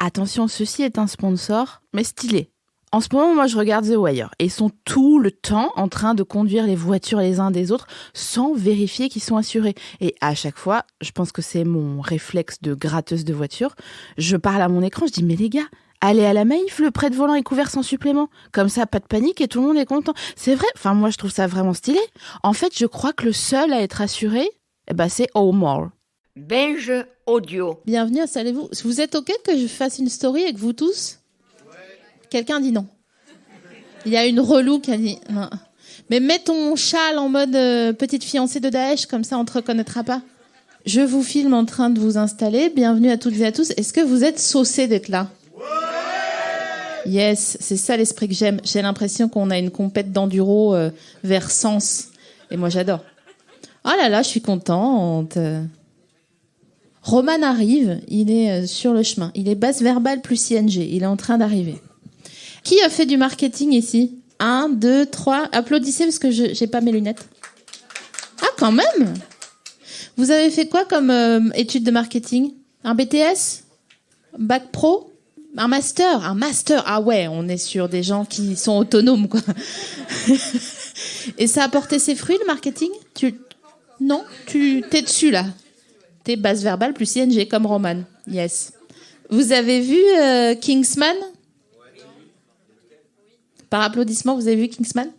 Attention, ceci est un sponsor, mais stylé. En ce moment, moi, je regarde The Wire et ils sont tout le temps en train de conduire les voitures les uns des autres sans vérifier qu'ils sont assurés. Et à chaque fois, je pense que c'est mon réflexe de gratteuse de voiture, je parle à mon écran, je dis « Mais les gars, allez à la Maïf, le prêt de volant est couvert sans supplément. Comme ça, pas de panique et tout le monde est content. » C'est vrai, enfin moi, je trouve ça vraiment stylé. En fait, je crois que le seul à être assuré, c'est Omar. Binge Audio. Bienvenue, installez-vous. Vous êtes OK que je fasse une story avec vous tous ? Quelqu'un dit non. Il y a une relou qui a dit non. Mais mets ton châle en mode petite fiancée de Daesh, comme ça on te reconnaîtra pas. Je vous filme en train de vous installer. Bienvenue à toutes et à tous. Est-ce que vous êtes saucés d'être là ? Yes, c'est ça l'esprit que j'aime. J'ai l'impression qu'on a une compète d'enduro vers Sens. Et moi j'adore. Oh là là, je suis contente. Roman arrive, il est sur le chemin. Il est basse verbale plus ING. Il est en train d'arriver. Qui a fait du marketing ici ? 1, 2, 3. Applaudissez parce que j'ai pas mes lunettes. Ah, quand même ! Vous avez fait quoi comme études de marketing ? Un BTS ? Bac pro ? Un master ? Un master. Ah ouais, on est sur des gens qui sont autonomes, quoi. Et ça a porté ses fruits, le marketing ? Non, t'es dessus, là. T'es basse verbale plus ING, comme Roman. Yes. Vous avez vu Kingsman ? Par applaudissement, vous avez vu Kingsman ?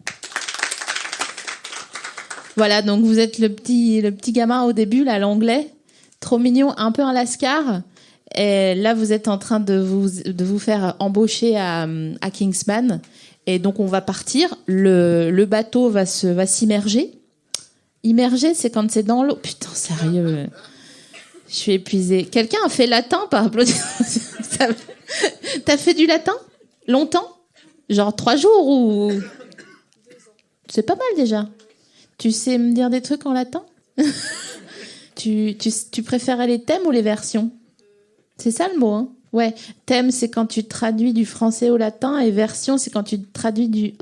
Voilà, donc vous êtes le petit gamin au début, là, l'anglais, trop mignon, un peu un lascar. Et là, vous êtes en train de vous faire embaucher à Kingsman. Et donc, on va partir. Le bateau va s'immerger. Immerger, c'est quand c'est dans l'eau. Putain, sérieux. Je suis épuisée. Quelqu'un a fait latin par applaudissement ? T'as fait du latin ? Longtemps ? Genre 3 jours ou... C'est pas mal déjà. Tu sais me dire des trucs en latin ? tu préférais les thèmes ou les versions ? C'est ça le mot, hein ? Ouais, thème c'est quand tu traduis du français au latin et version c'est quand tu traduis du...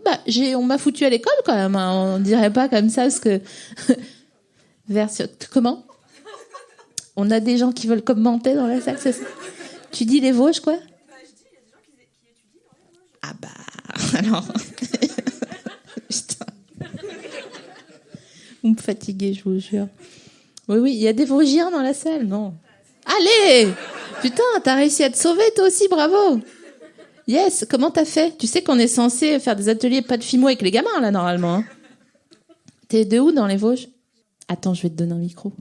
on m'a foutu à l'école quand même, hein. On dirait pas comme ça parce que... Version... Comment ? On a des gens qui veulent commenter dans la salle, c'est ça ? Tu dis les Vosges, quoi ? Je dis, il y a des gens qui étudient dans les Vosges. Alors... Putain. Vous me fatiguez, je vous jure. Oui, il y a des Vosgiens dans la salle, non ? Allez ! Putain, t'as réussi à te sauver, toi aussi, bravo ! Yes, comment t'as fait ? Tu sais qu'on est censé faire des ateliers pas de fimo avec les gamins, là, normalement. Hein. T'es de où, dans les Vosges ? Attends, je vais te donner un micro.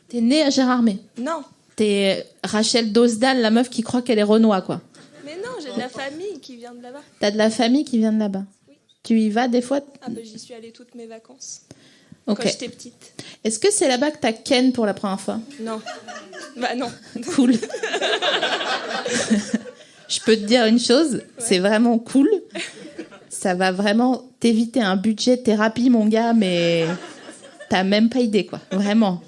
T'es née à Gérardmer ? Non. T'es Rachel Dosdal, la meuf qui croit qu'elle est Renoir, quoi. Mais non, j'ai de la famille qui vient de là-bas. T'as de la famille qui vient de là-bas ? Oui. Tu y vas des fois ? J'y suis allée toutes mes vacances. Ok. Quand j'étais petite. Est-ce que c'est là-bas que t'as Ken pour la première fois ? Non. Bah non. Cool. Je peux te dire une chose, c'est vraiment cool. Ça va vraiment t'éviter un budget thérapie, mon gars, mais t'as même pas idée, quoi. Vraiment.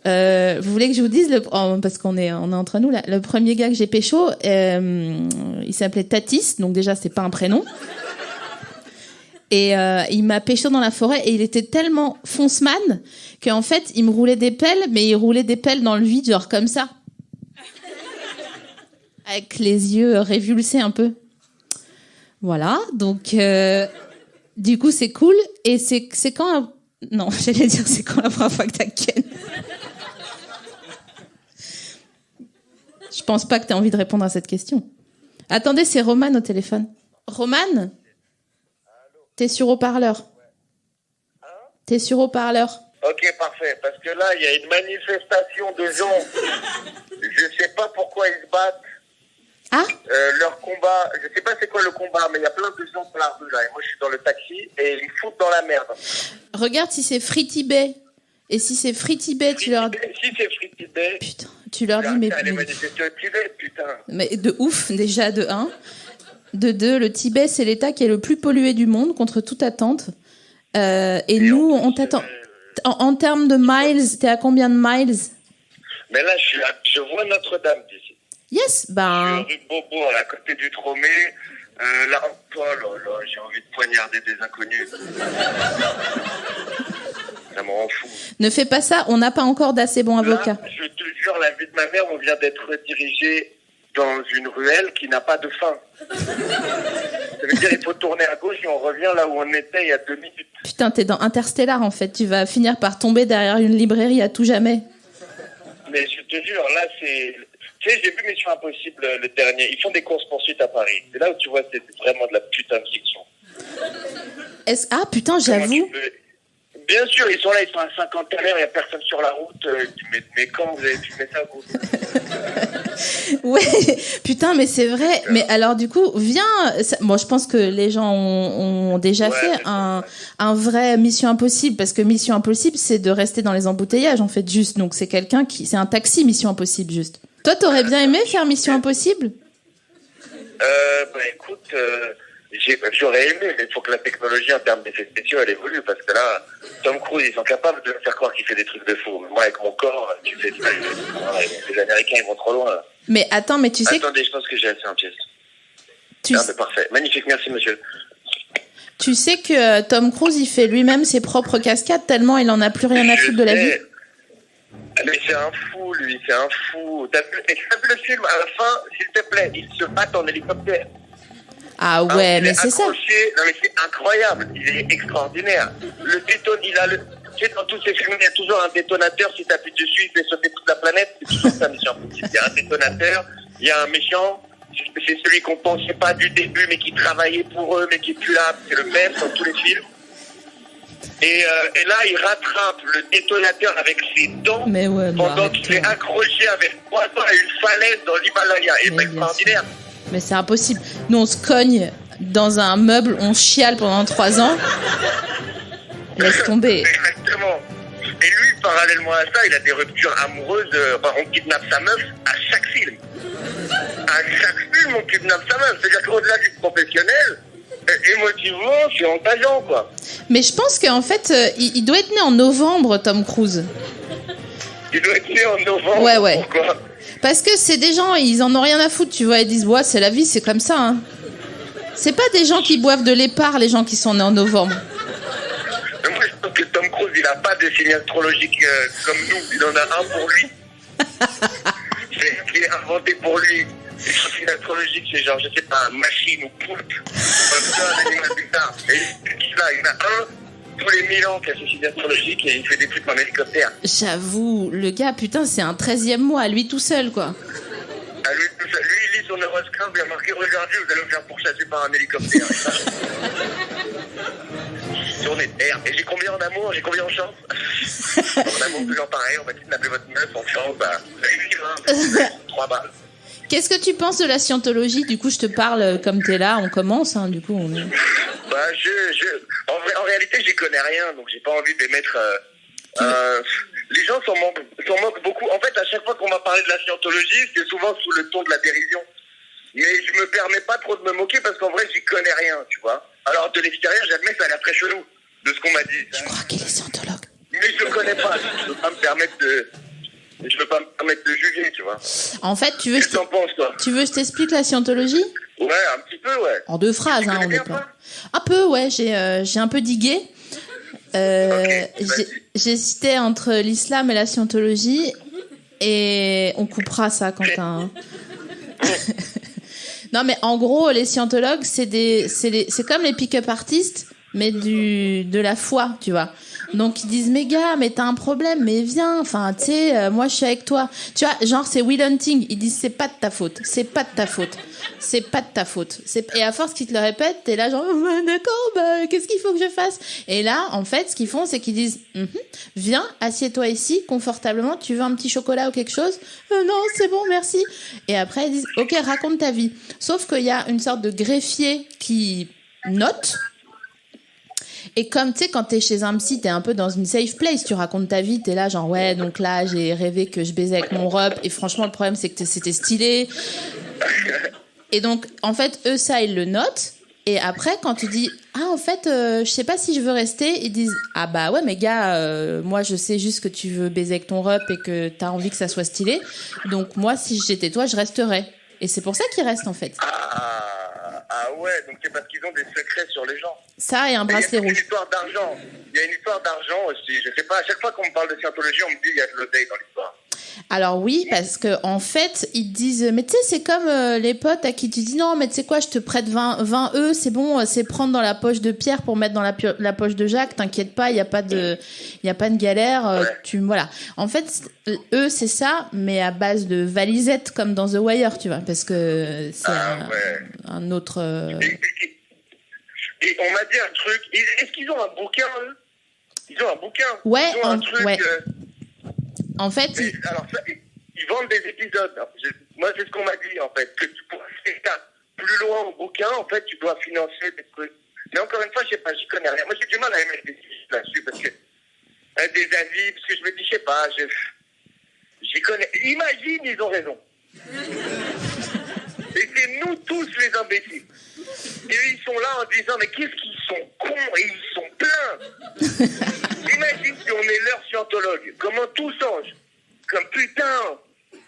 Vous voulez que je vous dise, parce qu'on est entre nous là, le premier gars que j'ai pécho, il s'appelait Tatis, donc déjà c'est pas un prénom. Et il m'a pécho dans la forêt et il était tellement fonceman qu'en fait il me roulait des pelles, mais il roulait des pelles dans le vide, genre comme ça, avec les yeux révulsés un peu. Voilà, donc du coup c'est cool. Et c'est quand non, j'allais dire c'est quand la première fois que t'as Ken. Je pense pas que t'aies envie de répondre à cette question. Attendez, c'est Roman au téléphone. Roman ? T'es sur haut-parleur. T'es sur haut-parleur. Ok, parfait. Parce que là, il y a une manifestation de gens. Je sais pas pourquoi ils se battent. Ah ? Leur combat, je sais pas c'est quoi le combat, mais il y a plein de gens dans la rue là. Et moi, je suis dans le taxi et ils foutent dans la merde. Regarde si c'est Free Bay. Et si c'est Free Bay, tu leur dis... Si c'est Free Bay. Putain, tu leur dis... Les manifestations au Tibet, putain. Mais de ouf, déjà, de 1. De 2, le Tibet, c'est l'État qui est le plus pollué du monde, contre toute attente. Et nous, on t'attend... En termes de miles, t'es à combien de miles ? Mais là, je vois Notre-Dame d'ici. Yes, ben... Je suis rue Bobo, à côté du Tromé. Là, oh là là, j'ai envie de poignarder des inconnus. Ça me rend fou. Ne fais pas ça, on n'a pas encore d'assez bons avocats. Là, je te jure, la vie de ma mère, on vient d'être redirigé dans une ruelle qui n'a pas de fin. Ça veut dire il faut tourner à gauche et on revient là où on était il y a 2 minutes. Putain, t'es dans Interstellar en fait, tu vas finir par tomber derrière une librairie à tout jamais. Mais je te jure, là, c'est... Tu sais, j'ai vu Mission Impossible, le dernier. Ils font des courses-poursuites à Paris. C'est là où tu vois, c'est vraiment de la putain de fiction. Ah putain, j'avoue. Bien sûr, ils sont là, ils sont à 50 à l'heure, il n'y a personne sur la route. Mais quand vous avez filmé ça, vous? Ouais, putain, mais c'est vrai. Mais alors, du coup, viens. Bon, je pense que les gens ont déjà fait un vrai Mission Impossible, parce que Mission Impossible, c'est de rester dans les embouteillages, en fait, juste. Donc, c'est quelqu'un qui. C'est un taxi, Mission Impossible, juste. Toi, t'aurais bien aimé faire Mission Impossible? Bah écoute, j'aurais aimé, mais il faut que la technologie en termes d'effets spéciaux, elle évolue, parce que là, Tom Cruise, ils sont capables de me faire croire qu'il fait des trucs de fou. Moi, avec mon corps, tu fais ça. Les Américains, ils vont trop loin, là. Mais attends, mais tu sais. Attendez, je pense que j'ai assez en pièce. Mais parfait. Magnifique, merci, monsieur. Tu sais que Tom Cruise, il fait lui-même ses propres cascades tellement il en a plus rien à foutre de la vie. Mais c'est un fou, lui, c'est un fou. T'as vu le film, à la fin, s'il te plaît, ils se battent en hélicoptère. Ah ouais, mais c'est ça. Non, mais c'est incroyable, il est extraordinaire. Le il a le... Tu sais, dans tous ces films, il y a toujours un détonateur, si t'appuies dessus, il fait sauter toute la planète, c'est toujours ça, mission impossible. Il y a un détonateur, il y a un méchant, c'est celui qu'on pensait pas du début, mais qui travaillait pour eux, mais qui est plus là, c'est le même dans tous les films. Et là, il rattrape le détonateur avec ses dents pendant qu'il est accroché avec 3 dents à une falaise dans l'Himalaya. Et c'est extraordinaire. Mais c'est impossible. Nous, on se cogne dans un meuble, on chiale pendant 3 ans. Laisse tomber. Exactement. Et lui, parallèlement à ça, il a des ruptures amoureuses. On kidnappe sa meuf à chaque film. À chaque film, on kidnappe sa meuf. C'est-à-dire qu'au-delà du professionnel, émotivement, c'est engageant, quoi. Mais je pense qu'en fait, il doit être né en novembre, Tom Cruise. Il doit être né en novembre. Ouais. Pourquoi? Parce que c'est des gens, ils en ont rien à foutre, tu vois. Ils disent, ouais, c'est la vie, c'est comme ça. Hein. C'est pas des gens qui boivent de l'épar, les gens qui sont nés en novembre. Moi, je pense que Tom Cruise, il n'a pas de signe astrologique comme nous. Il en a un pour lui. C'est qui est inventé pour lui. Le signe astrologique, c'est genre, je sais pas, machine ou poulpe. Un animal bizarre. Et là, il y en a un tous les 1000 ans qui a ce signe astrologique et il fait des trucs en hélicoptère. J'avoue, le gars, putain, c'est un 13e mois, lui tout seul, quoi. À lui tout seul. Lui, il lit son horoscope, il a marqué, regardez, vous allez vous faire pourchasser par un hélicoptère. Tournée de terre. Et j'ai combien en amour? J'ai combien en chance? En amour, toujours pareil, on va kidnapper votre meuf, en chance, bah, vous allez vivre, 3 balles. Qu'est-ce que tu penses de la scientologie? Du coup, je te parle comme t'es là, on commence, hein, du coup. Bah, en réalité, j'y connais rien, donc j'ai pas envie d'émettre... les gens s'en moquent beaucoup. En fait, à chaque fois qu'on m'a parlé de la scientologie, c'est souvent sous le ton de la dérision. Mais je me permets pas trop de me moquer parce qu'en vrai, j'y connais rien, tu vois. Alors, de l'extérieur, j'admets, ça a l'air très chelou de ce qu'on m'a dit. Je crois qu'il est scientologue. Mais je connais pas, je peux pas me permettre de juger, tu vois. En fait, tu veux Qu'est-ce que t'en penses, toi? Tu veux que je t'explique la scientologie? Ouais, un petit peu, ouais. En 2 phrases, hein, on est pas. Un peu, ouais, j'ai un peu digué. J'hésitais entre l'islam et la scientologie et on coupera ça, Quentin. Non, mais en gros, les scientologues, c'est comme les pick-up artistes, mais de la foi, tu vois. Donc ils disent, mais gars, mais t'as un problème, mais viens, enfin, tu sais, moi je suis avec toi. Tu vois, genre c'est Will Hunting, ils disent, c'est pas de ta faute, c'est pas de ta faute, c'est pas de ta faute. Et à force qu'ils te le répètent, t'es là genre, d'accord, bah, qu'est-ce qu'il faut que je fasse? Et là, en fait, ce qu'ils font, c'est qu'ils disent, viens, assieds-toi ici, confortablement, tu veux un petit chocolat ou quelque chose? Non, c'est bon, merci. Et après, ils disent, ok, raconte ta vie. Sauf qu'il y a une sorte de greffier qui note. Et comme, tu sais, quand t'es chez un psy, t'es un peu dans une safe place, tu racontes ta vie, t'es là genre, ouais, donc là, j'ai rêvé que je baisais avec mon rep, et franchement, le problème, c'est que c'était stylé. Et donc, en fait, eux, ça, ils le notent, et après, quand tu dis, ah, en fait, je sais pas si je veux rester, ils disent, ah bah ouais, mais gars, moi, je sais juste que tu veux baiser avec ton rep et que t'as envie que ça soit stylé, donc moi, si j'étais toi, je resterais. Et c'est pour ça qu'ils restent, en fait. Ah ouais, donc c'est parce qu'ils ont des secrets sur les gens. Ça et un Et il y a bracelet toute une rouge. histoire d'argent. Il y a une histoire d'argent aussi. Je sais pas, à chaque fois qu'on me parle de scientologie, on me dit il y a de l'oseille dans l'histoire. Alors oui, parce que en fait, ils te disent, mais tu sais, c'est comme les potes à qui tu dis, non, mais tu sais quoi, je te prête 20 eux, c'est bon, c'est prendre dans la poche de Pierre pour mettre dans la poche de Jacques, t'inquiète pas, il y a pas de galère, Ouais. voilà. En fait, eux, c'est ça, mais à base de valisettes comme dans The Wire, tu vois, parce que c'est Ouais. un autre... Et on m'a dit un truc. Est-ce qu'ils ont un bouquin, eux? Ils ont un bouquin. Ouais, Ils ont un truc. ouais. En fait, Mais, alors ça, ils vendent des épisodes. Moi, c'est ce qu'on m'a dit, en fait. Que pour aller plus loin au bouquin, en fait, tu dois financer des trucs. Mais encore une fois, je sais pas, j'y connais rien. Moi, j'ai du mal à émettre des avis là-dessus parce que des avis, parce que je me dis, je sais pas, j'y connais. Imagine, ils ont raison. Et c'est nous tous les imbéciles. Et eux, ils sont là en disant, mais qu'est-ce qu'ils sont cons, et ils sont pleins. Imagine si on est leur scientologue. Comment tout change. Comme putain,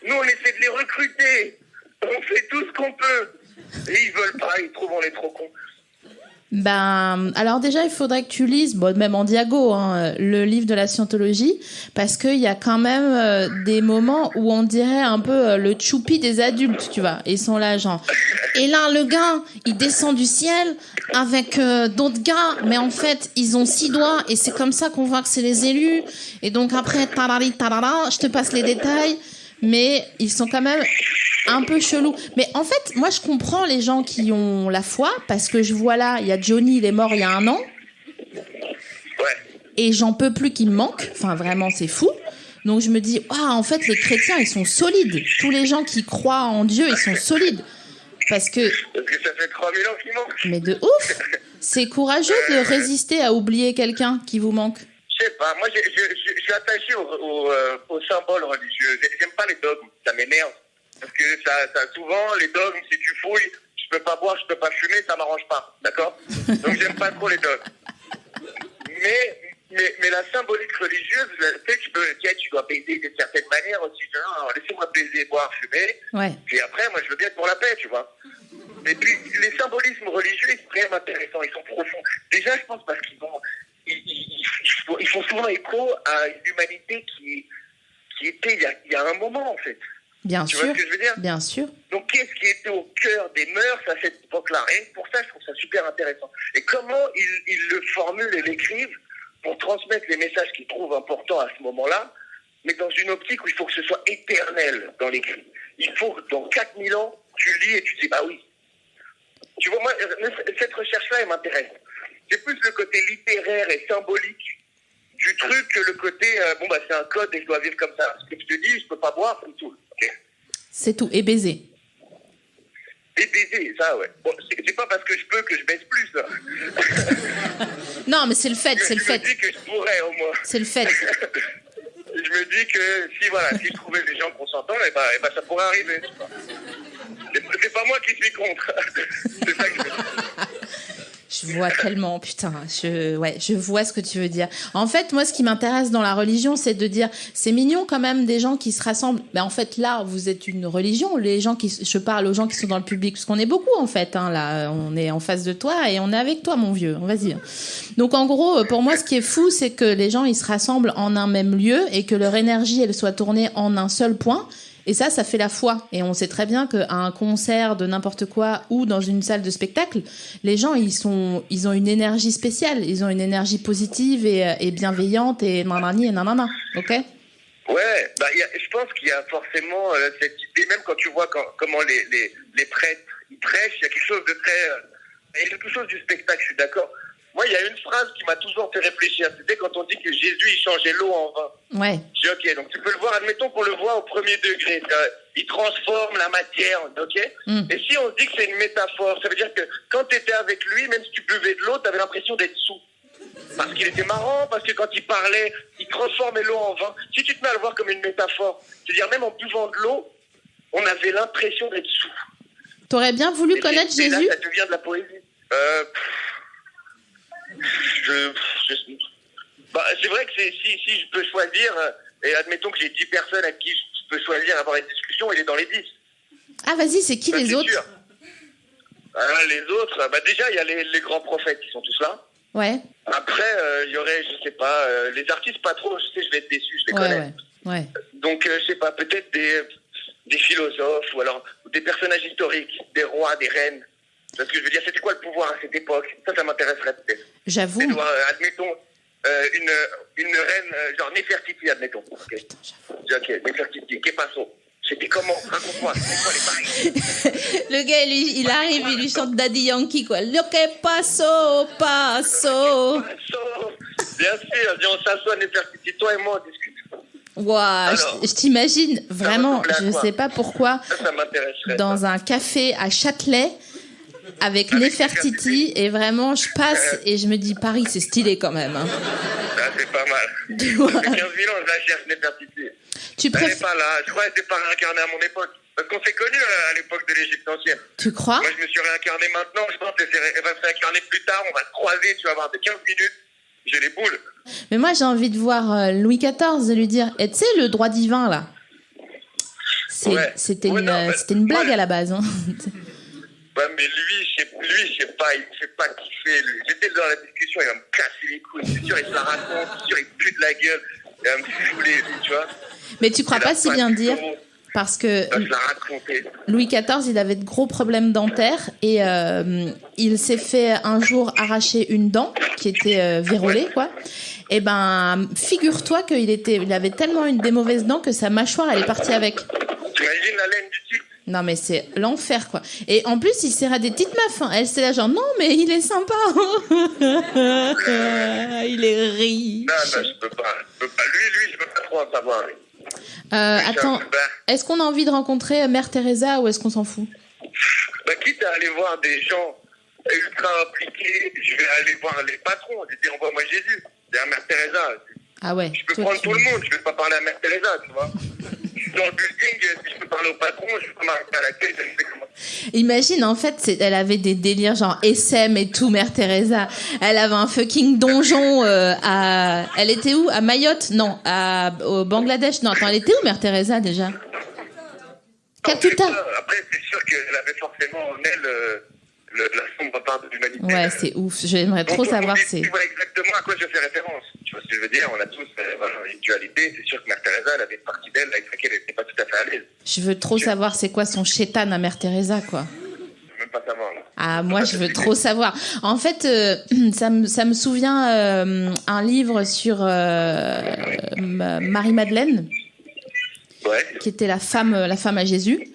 nous on essaie de les recruter. On fait tout ce qu'on peut. Et ils veulent pas, ils trouvent on est trop cons. ben, alors déjà, il faudrait que tu lises, bon, même en diago, hein, le livre de la scientologie, parce qu'il y a quand même des moments où on dirait un peu le choupi des adultes, tu vois. Ils sont là, genre. Et là, le gars, il descend du ciel avec d'autres gars, mais en fait, ils ont 6 doigts, et c'est comme ça qu'on voit que c'est les élus. Et donc après, tarari, tarara, je te passe les détails, mais ils sont quand même un peu chelou. Mais en fait, moi, je comprends les gens qui ont la foi, parce que je vois là, il y a Johnny, il est mort il y a 1 an, Ouais. et j'en peux plus qu'il me manque. Enfin, vraiment, c'est fou. Donc, je me dis, ah, en fait, les chrétiens, ils sont solides. Tous les gens qui croient en Dieu, ils sont solides. Parce que, Parce que ça fait 3000 ans qu'ils manquent. mais de ouf, c'est courageux de résister à oublier quelqu'un qui vous manque. Je sais pas, moi je suis attaché aux symboles religieux. J'aime pas les dogmes, ça m'énerve. Parce que ça souvent, les dogmes, si tu fouilles, je peux pas boire, je peux pas fumer, ça m'arrange pas, d'accord? Donc j'aime pas trop les dogmes. Mais la symbolique religieuse, tu sais, tu dois baiser d'une certaine manière aussi. Non, laissez-moi baiser, boire, fumer. Ouais. Puis après, moi je veux bien être pour la paix, tu vois. Et puis les symbolismes religieux, ils sont quand même intéressants, ils sont profonds. Déjà, je pense parce ils font souvent écho à une humanité qui était il y a un moment, en fait. Bien Tu sûr. vois ce que je veux dire? Bien sûr. Donc, qu'est-ce qui était au cœur des mœurs à cette époque-là? Rien que pour ça, je trouve ça super intéressant. Et comment ils le formulent et l'écrivent pour transmettre les messages qu'ils trouvent importants à ce moment-là, mais dans une optique où il faut que ce soit éternel dans l'écrit. Il faut que dans 4000 ans, tu lis et tu dis, bah oui. Tu vois, moi, cette recherche-là, elle m'intéresse. C'est plus le côté littéraire et symbolique du truc que le côté, c'est un code et je dois vivre comme ça. Ce que je te dis, je peux pas boire, c'est tout. Okay. C'est tout. Et baiser. Et baiser, ça, ouais. Bon, c'est pas parce que je peux que je baisse plus, là. Non, mais c'est le fait, c'est le Je me fait. dis que je pourrais, au moins. C'est le fait. Je me dis que si je trouvais des gens consentants, eh ben, ça pourrait arriver. Tu vois. C'est pas moi qui suis contre. C'est ça que je veux dire. Je vois tellement, putain, je vois ce que tu veux dire. En fait, moi, ce qui m'intéresse dans la religion, c'est de dire, c'est mignon quand même des gens qui se rassemblent. Ben, en fait, là, vous êtes une religion. Je parle aux gens qui sont dans le public, parce qu'on est beaucoup, en fait, hein, là. On est en face de toi et on est avec toi, mon vieux. Vas-y. Donc, en gros, pour moi, ce qui est fou, c'est que les gens, ils se rassemblent en un même lieu et que leur énergie, elle soit tournée en un seul point. Et ça fait la foi. Et on sait très bien qu'à un concert de n'importe quoi ou dans une salle de spectacle, les gens, ils ont une énergie spéciale. Ils ont une énergie positive et bienveillante et nanani et nanana. Ok? Ouais, je pense qu'il y a forcément cette idée, même quand tu vois comment les prêtres, ils prêchent, il y a quelque chose de très... il y a quelque chose du spectacle, je suis d'accord. Moi, il y a une phrase qui m'a toujours fait réfléchir. C'était quand on dit que Jésus, il changeait l'eau en vin. Ouais. Je dis, ok, donc tu peux le voir, admettons qu'on le voit au premier degré. Il transforme la matière, ok? Et si on se dit que c'est une métaphore, ça veut dire que quand tu étais avec lui, même si tu buvais de l'eau, tu avais l'impression d'être sous. Parce qu'il était marrant, parce que quand il parlait, il transformait l'eau en vin. Si tu te mets à le voir comme une métaphore, c'est-à-dire même en buvant de l'eau, on avait l'impression d'être sous. T'aurais bien voulu connaître Et là, Jésus? ça devient de la poésie. C'est vrai que si je peux choisir, et admettons que j'ai 10 personnes à qui je peux choisir d'avoir une discussion, il est dans les 10. Ah, vas-y, c'est qui Ça, les c'est autres? sûr. Les autres, déjà, il y a les grands prophètes qui sont tous là. Ouais. Après, il y aurait, je sais pas, les artistes pas trop, je sais, je vais être déçu, je les connais. Ouais. Donc, je sais pas, peut-être des philosophes ou alors des personnages historiques, des rois, des reines. Parce que je veux dire, c'était quoi le pouvoir à cette époque? Ça m'intéresserait peut-être. J'avoue. Admettons, une reine, genre Néfertiti, admettons. Okay. Putain, j'avoue. Ok, Néfertiti, que passo? C'était comment? Raconte-moi, c'était quoi les paris? Le gars, il arrive, il lui chante Daddy Yankee, quoi. Lo que paso, paso. Bien sûr, on s'assoit, Néfertiti, toi et moi, on discute. Waouh, je t'imagine vraiment, je sais pas pourquoi, ça m'intéresserait. Dans un café à Châtelet, avec Néfertiti, et vraiment, je passe et je me dis, Paris, c'est stylé quand même. Hein. Ça, c'est pas mal. Tu vois. Ça fait 15 000 ans, je la cherche, Néfertiti. Elle n'est pas là. Je crois qu'elle n'était pas réincarnée à mon époque. Parce qu'on s'est connus à l'époque de l'Égypte ancienne. Tu crois? Moi, je me suis réincarné maintenant. Je pense qu'elle va se réincarner plus tard. On va se croiser. Tu vas avoir de 15 minutes. J'ai les boules. Mais moi, j'ai envie de voir Louis XIV et lui dire, et tu sais, le droit divin, là, c'était une blague à la base. Hein. Ouais, mais lui, je sais pas, il me fait pas kiffer, lui. J'étais dans la discussion, il va me casser les couilles. C'est sûr, il se la raconte, c'est sûr, il pue de la gueule. Il va me saouler, lui, tu vois. Mais tu crois pas si bien dire? Parce que Louis XIV, il avait de gros problèmes dentaires et il s'est fait un jour arracher une dent qui était vérolée, quoi. Et ben, figure-toi il avait tellement des mauvaises dents que sa mâchoire, elle est partie avec. T'imagines la laine du type? Non, mais c'est l'enfer, quoi. Et en plus, il serrait des petites meufs. Hein. Elle, c'est là, genre, non, mais il est sympa. Il est riche. Non, je peux pas. Lui, je peux pas trop en savoir, lui. Attends, est-ce qu'on a envie de rencontrer Mère Teresa ou est-ce qu'on s'en fout? Quitte à aller voir des gens ultra impliqués, je vais aller voir les patrons. Je vais dire, envoie-moi Jésus. C'est Mère Teresa. Ah ouais. Je peux prendre tout le monde. Je vais pas parler à Mère Teresa, tu vois. Dans le building, si je peux parler au patron, je peux m'arrêter à la queue, je sais comment. Imagine, en fait, elle avait des délires genre SM et tout, Mère Teresa. Elle avait un fucking donjon Elle était où? À Mayotte? Non. Au Bangladesh? Non, attends, elle était où, Mère Teresa, déjà? Calcutta. Après, c'est sûr qu'elle avait forcément en elle la sombre part de l'humanité. Ouais, c'est ouf. J'aimerais trop savoir. Tu vois exactement à quoi je fais référence. Tu vois ce que je veux dire? On a tous une dualité. C'est sûr que Mère Teresa, elle avait une partie d'elle avec laquelle elle n'était pas tout à fait à l'aise. Je veux trop savoir c'est quoi son chétan à Mère Teresa, quoi. Je veux même pas savoir. Là. Ah, moi, je veux trop savoir. En fait, ça me souvient un livre sur Marie-Madeleine, qui était la femme à Jésus.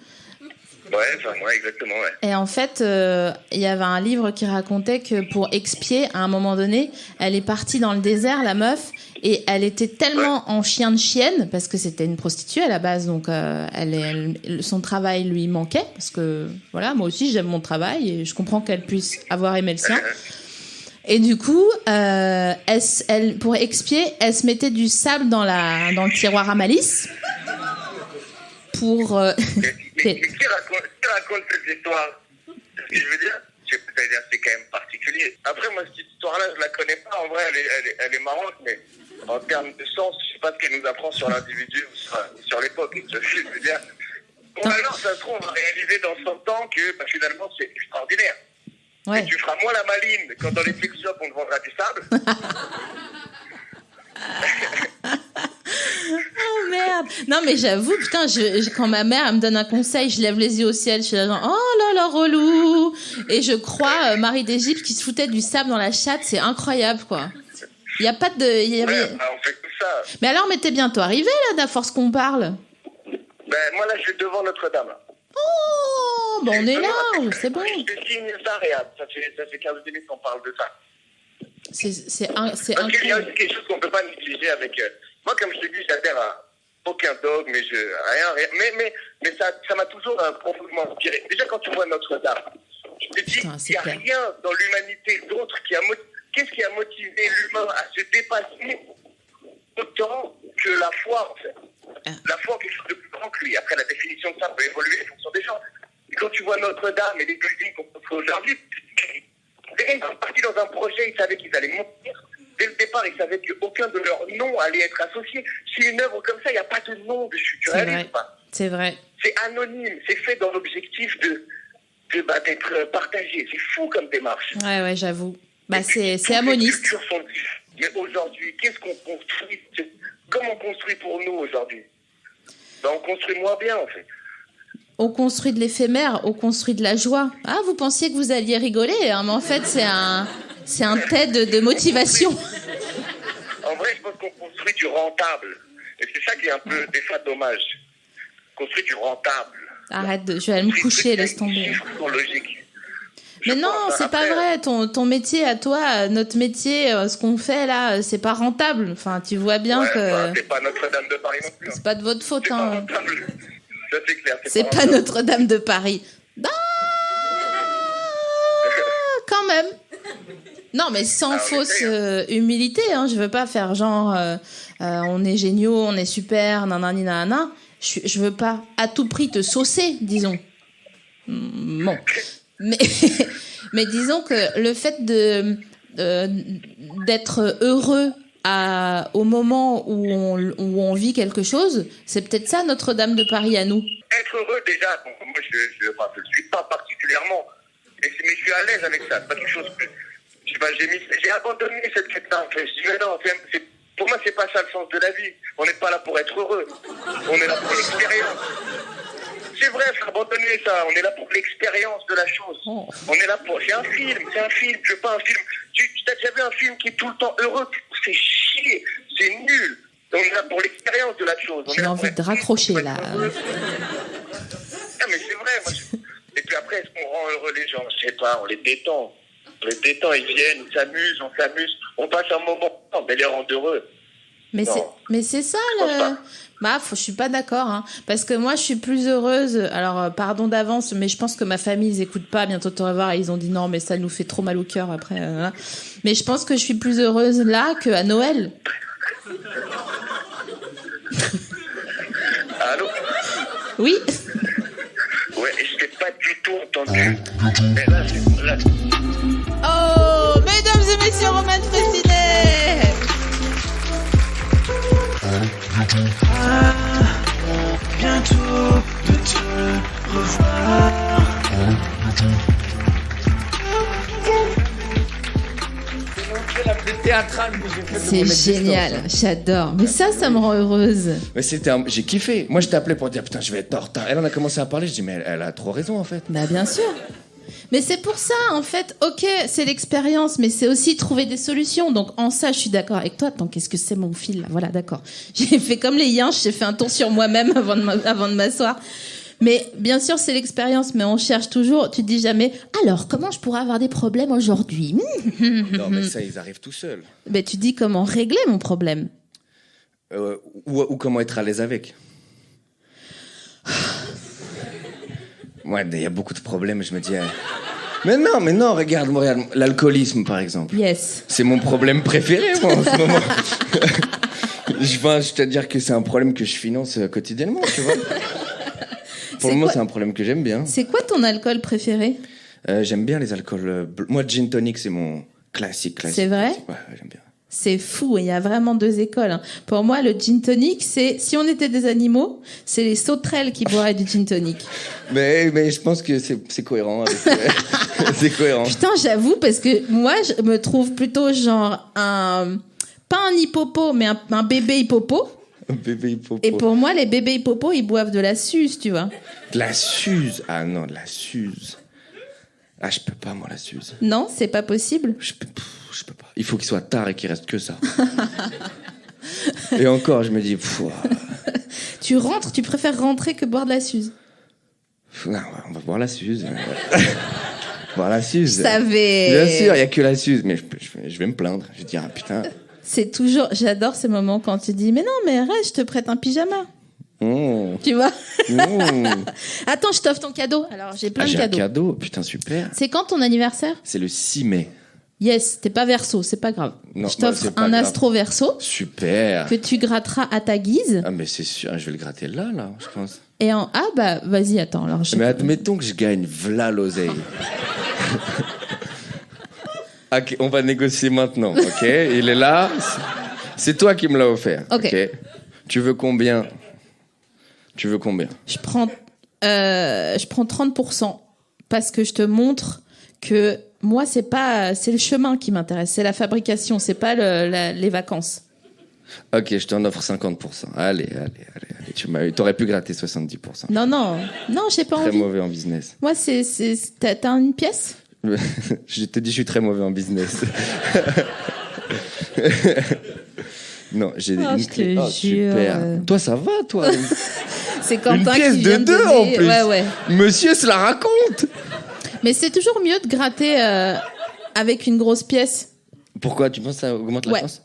Ouais, exactement, ouais. Et en fait, il y avait un livre qui racontait que pour expier, à un moment donné, elle est partie dans le désert, la meuf, et elle était tellement en chien de chienne, parce que c'était une prostituée à la base, donc son travail lui manquait, parce que, voilà, moi aussi, j'aime mon travail, et je comprends qu'elle puisse avoir aimé le sien. Et du coup, elle, pour expier, elle se mettait du sable dans le tiroir à malice, pour... Mais qui raconte cette histoire? C'est ce que je veux dire. C'est quand même particulier. Après, moi, cette histoire-là, je la connais pas. En vrai, elle est marrante, mais en termes de sens, je sais pas ce qu'elle nous apprend sur l'individu ou sur l'époque. Je veux dire. Bon, alors, ça se trouve, on va réaliser dans 100 ans que finalement, c'est extraordinaire. Ouais. Et tu feras moins la maline quand dans les sex shops, on te vendra du sable. Oh merde. Non mais j'avoue, putain, quand ma mère elle me donne un conseil, je lève les yeux au ciel, je suis là genre oh là là relou. Et je crois Marie d'Égypte qui se foutait du sable dans la chatte, c'est incroyable quoi. Il y a pas de on fait tout ça. Mais alors mais t'es bientôt arrivé là d'à force qu'on parle. Moi là je suis devant Notre-Dame. Oh, on est là, c'est bon. Je signe ça, regarde, ça fait 15 minutes qu'on parle de ça. C'est Parce qu'il y a aussi quelque chose qu'on ne peut pas négliger avec... moi, comme je te dis, j'adhère à aucun dogme, rien. Mais ça m'a toujours profondément inspiré. Déjà, quand tu vois Notre-Dame, je te dis, il n'y a rien dans l'humanité d'autre qu'est-ce qui a motivé l'humain à se dépasser autant que la foi, en fait. La foi, quelque chose de plus grand que lui. Après, la définition de ça peut évoluer en fonction des gens. Et quand tu vois Notre-Dame et les buildings qu'on peut aujourd'hui, ils sont partis dans un projet, ils savaient qu'ils allaient monter. Dès le départ, ils savaient qu'aucun de leurs noms allait être associé. Si une œuvre comme ça, il n'y a pas de nom dessus. Tu réalises pas? C'est vrai. C'est anonyme. C'est fait dans l'objectif de d'être partagé. C'est fou comme démarche. Ouais, j'avoue. Bah, c'est Toutes les amoniste. cultures sont... Mais aujourd'hui, qu'est-ce qu'on construit? Comment on construit pour nous aujourd'hui? On construit moins bien, en fait. On construit de l'éphémère, on construit de la joie. Ah, vous pensiez que vous alliez rigoler, hein, mais en fait, c'est un TED de motivation. En vrai, je pense qu'on construit du rentable. Et c'est ça qui est un peu, des fois, dommage. On construit du rentable. Arrête, je vais aller me coucher, laisse tomber. Les chiffres sont logiques. Mais non, c'est pas vrai. Ton métier à toi, notre métier, ce qu'on fait là, c'est pas rentable. Enfin, tu vois bien que... c'est pas Notre-Dame de Paris non plus. C'est pas de votre faute, C'est hein. pas rentable. Ça, c'est clair. C'est pas Notre-Dame de Paris. Ah, quand même. Non, mais sans fausse humilité. Hein. Je veux pas faire genre, on est géniaux, on est super, nanani nanana. Je veux pas à tout prix te saucer, disons. Bon. Mais disons que le fait d'être heureux au moment où on vit quelque chose, c'est peut-être ça Notre-Dame de Paris à nous. Être heureux, déjà, bon, moi je ne suis pas particulièrement, mais je suis à l'aise avec ça. C'est pas quelque chose que. J'ai abandonné cette quête-là. Je dis, mais non, pour moi, c'est pas ça le sens de la vie. On n'est pas là pour être heureux. On est là pour l'expérience. C'est vrai, faut abandonner ça. On est là pour l'expérience de la chose. Oh. On est là pour. C'est un film. Je veux pas un film. Tu as déjà vu un film qui est tout le temps heureux? C'est chier. C'est nul. On est là pour l'expérience de la chose. J'ai envie de raccrocher là. Ah, mais c'est vrai. Et puis après, est-ce qu'on rend heureux les gens? Je sais pas. On les détend. Ils viennent, on s'amuse. On passe un moment. Non, mais les rend heureux. Mais c'est ça le. Bah, je suis pas d'accord, hein, parce que moi je suis plus heureuse. Alors pardon d'avance, mais je pense que ma famille ils écoutent pas. Bientôt tu vas voir, ils ont dit non, mais ça nous fait trop mal au cœur après. Mais je pense que je suis plus heureuse là qu'à Noël. Allô? Oui. Ouais, je t'ai pas du tout entendu. Mais là. Oh, mesdames et messieurs, Roman Frécinet. Bientôt de te revoir. C'est la plus théâtrale que j'ai faite de mon C'est existence, génial, hein. j'adore. Mais ça me rend heureuse. Mais j'ai kiffé. Moi, je t'ai appelé pour dire putain, je vais être en retard. Elle en a commencé à parler. Je dis mais elle a trop raison en fait. Bah bien sûr. Mais c'est pour ça, en fait, ok, c'est l'expérience, mais c'est aussi trouver des solutions. Donc en ça, je suis d'accord avec toi. Attends, qu'est-ce que c'est mon fil là? Voilà, d'accord. J'ai fait comme les yinches, j'ai fait un tour sur moi-même avant de m'asseoir. Mais bien sûr, c'est l'expérience, mais on cherche toujours. Tu te dis jamais, alors comment je pourrais avoir des problèmes aujourd'hui? Non, mais ça, ils arrivent tout seuls. Ben, tu dis comment régler mon problème. Ou comment être à l'aise avec. Ouais, il y a beaucoup de problèmes, je me dis... Mais non, regarde, l'alcoolisme, par exemple. Yes. C'est mon problème préféré, moi, en ce moment. Je te dire que c'est un problème que je finance quotidiennement, tu vois. Pour le moment, c'est un problème que j'aime bien. C'est quoi ton alcool préféré? J'aime bien les alcools... Moi, gin tonic, c'est mon classique. C'est vrai? Ouais, j'aime bien. C'est fou, il y a vraiment deux écoles. Pour moi, le gin tonic, c'est, si on était des animaux, c'est les sauterelles qui boiraient du gin tonic. Mais je pense que c'est cohérent. C'est cohérent. Putain, j'avoue, parce que moi, je me trouve plutôt genre pas un hippopo, mais un bébé hippopo. Un bébé hippopo. Et pour moi, les bébés hippopos, ils boivent de la suze, tu vois. De la suze? Ah non, de la suze. Ah, je peux pas, moi, la suze. Non, c'est pas possible. Je peux pas. Il faut qu'il soit tard et qu'il reste que ça. Et encore, je me dis... Tu préfères rentrer que boire de la suze? Non, on va boire la suze. Boire la suze. Je savais. Bien sûr, il y a que la suze. Mais je vais me plaindre. Je vais dire, ah putain... C'est toujours... J'adore ces moments quand tu dis, mais non, mais reste, je te prête un pyjama. Tu vois. Attends, je t'offre ton cadeau. Alors, j'ai plein de cadeaux. J'ai un cadeau, putain, super. C'est quand ton anniversaire? C'est le 6 mai. Yes, t'es pas verso, c'est pas grave. Non, je t'offre un grave. astro verso. Super. Que tu gratteras à ta guise. Ah, mais c'est sûr, je vais le gratter là, je pense. Et ah bah, vas-y, attends. Alors, Mais admettons que je gagne v'là l'oseille. Ok, on va négocier maintenant, ok? Il est là. C'est toi qui me l'as offert. Ok. Tu veux combien? Je prends... Je prends 30% parce que je te montre que moi, c'est le chemin qui m'intéresse, c'est la fabrication, c'est pas les vacances. Ok, je t'en offre 50%. Allez. T'aurais pu gratter 70%. Non, j'ai pas Très envie. mauvais en business. Moi, t'as une pièce? Je te dis, je suis très mauvais en business. Non, j'ai une je te clé. Oh, jure. super. Toi, ça va, toi. C'est Quentin Une pièce qui de vient de 2 donner. en plus. Ouais. Monsieur se la raconte. Mais c'est toujours mieux de gratter avec une grosse pièce. Pourquoi? Tu penses que ça augmente la Ouais. chance?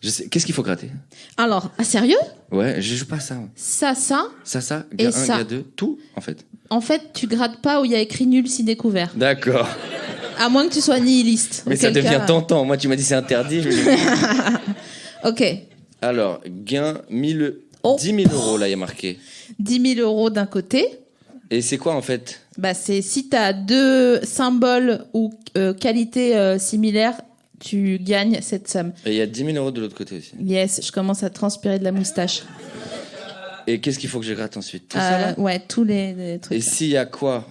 Je sais. Qu'est-ce qu'il faut gratter? Alors, sérieux? Ouais, je joue pas ça. Ça. Ça, Et gars 1, ça. gars 2, tout, en fait. En fait, tu grattes pas où il y a écrit nul si découvert. D'accord. À moins que tu sois nihiliste. Mais ça Auquel devient cas- tentant. Moi, tu m'as dit c'est interdit. Je me dis- Ok. Alors, gain 10 000 euros, là, il y a marqué. 10 000 euros d'un côté. Et c'est quoi, en fait? Bah, c'est si tu as 2 symboles ou qualités similaires, tu gagnes cette somme. Et il y a 10 000 euros de l'autre côté aussi. Yes, je commence à transpirer de la moustache. Et qu'est-ce qu'il faut que je gratte ensuite? Tout ça, là? Ouais, tous les trucs. Et s'il y a quoi?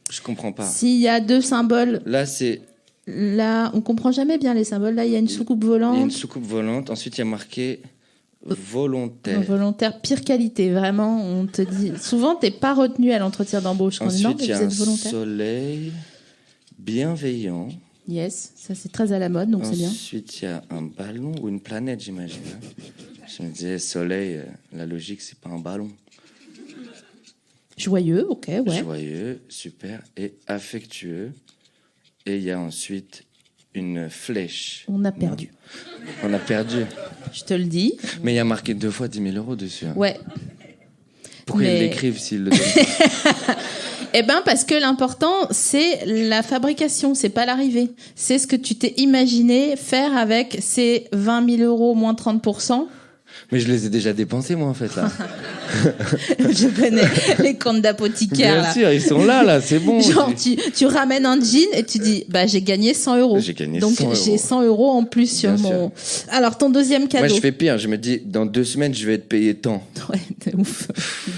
Je comprends pas. S'il y a 2 symboles, Là, c'est... là, on comprend jamais bien les symboles. Là, il y a une soucoupe Il y a une volante. soucoupe volante. Ensuite, il y a marqué volontaire. Volontaire, pire qualité, vraiment. On te dit. Souvent, t'es pas retenu à l'entretien d'embauche. On dit non, Ensuite, il y mais a vous un êtes volontaire. soleil bienveillant. Yes, ça c'est très à la mode, donc c'est bien. Ensuite, il y a un ballon ou une planète, j'imagine. Hein. Je me disais, soleil, la logique, c'est pas un ballon. Joyeux, ok, ouais. Joyeux, super. Et affectueux. Et il y a ensuite une flèche. On a perdu. On a perdu. Je te le dis. Mais il y a marqué 2 fois 10 000 euros dessus. Hein. Ouais. Pourquoi Mais- ils l'écrivent s'ils le donnent? Eh ben parce que l'important c'est la fabrication, c'est pas l'arrivée. C'est ce que tu t'es imaginé faire avec ces 20 000 euros moins 30%. Mais je les ai déjà dépensés, moi, en fait, là. Je connais les comptes d'apothicaire Bien là. sûr, ils sont là, c'est bon. Genre tu ramènes un jean et tu dis bah j'ai gagné 100 euros. J'ai gagné Donc 100 euros. j'ai 100 euros en plus sur Bien mon. Alors ton deuxième cadeau. Moi, je fais pire. Je me dis, dans 2 semaines, je vais être payé tant. Ouais, de ouf.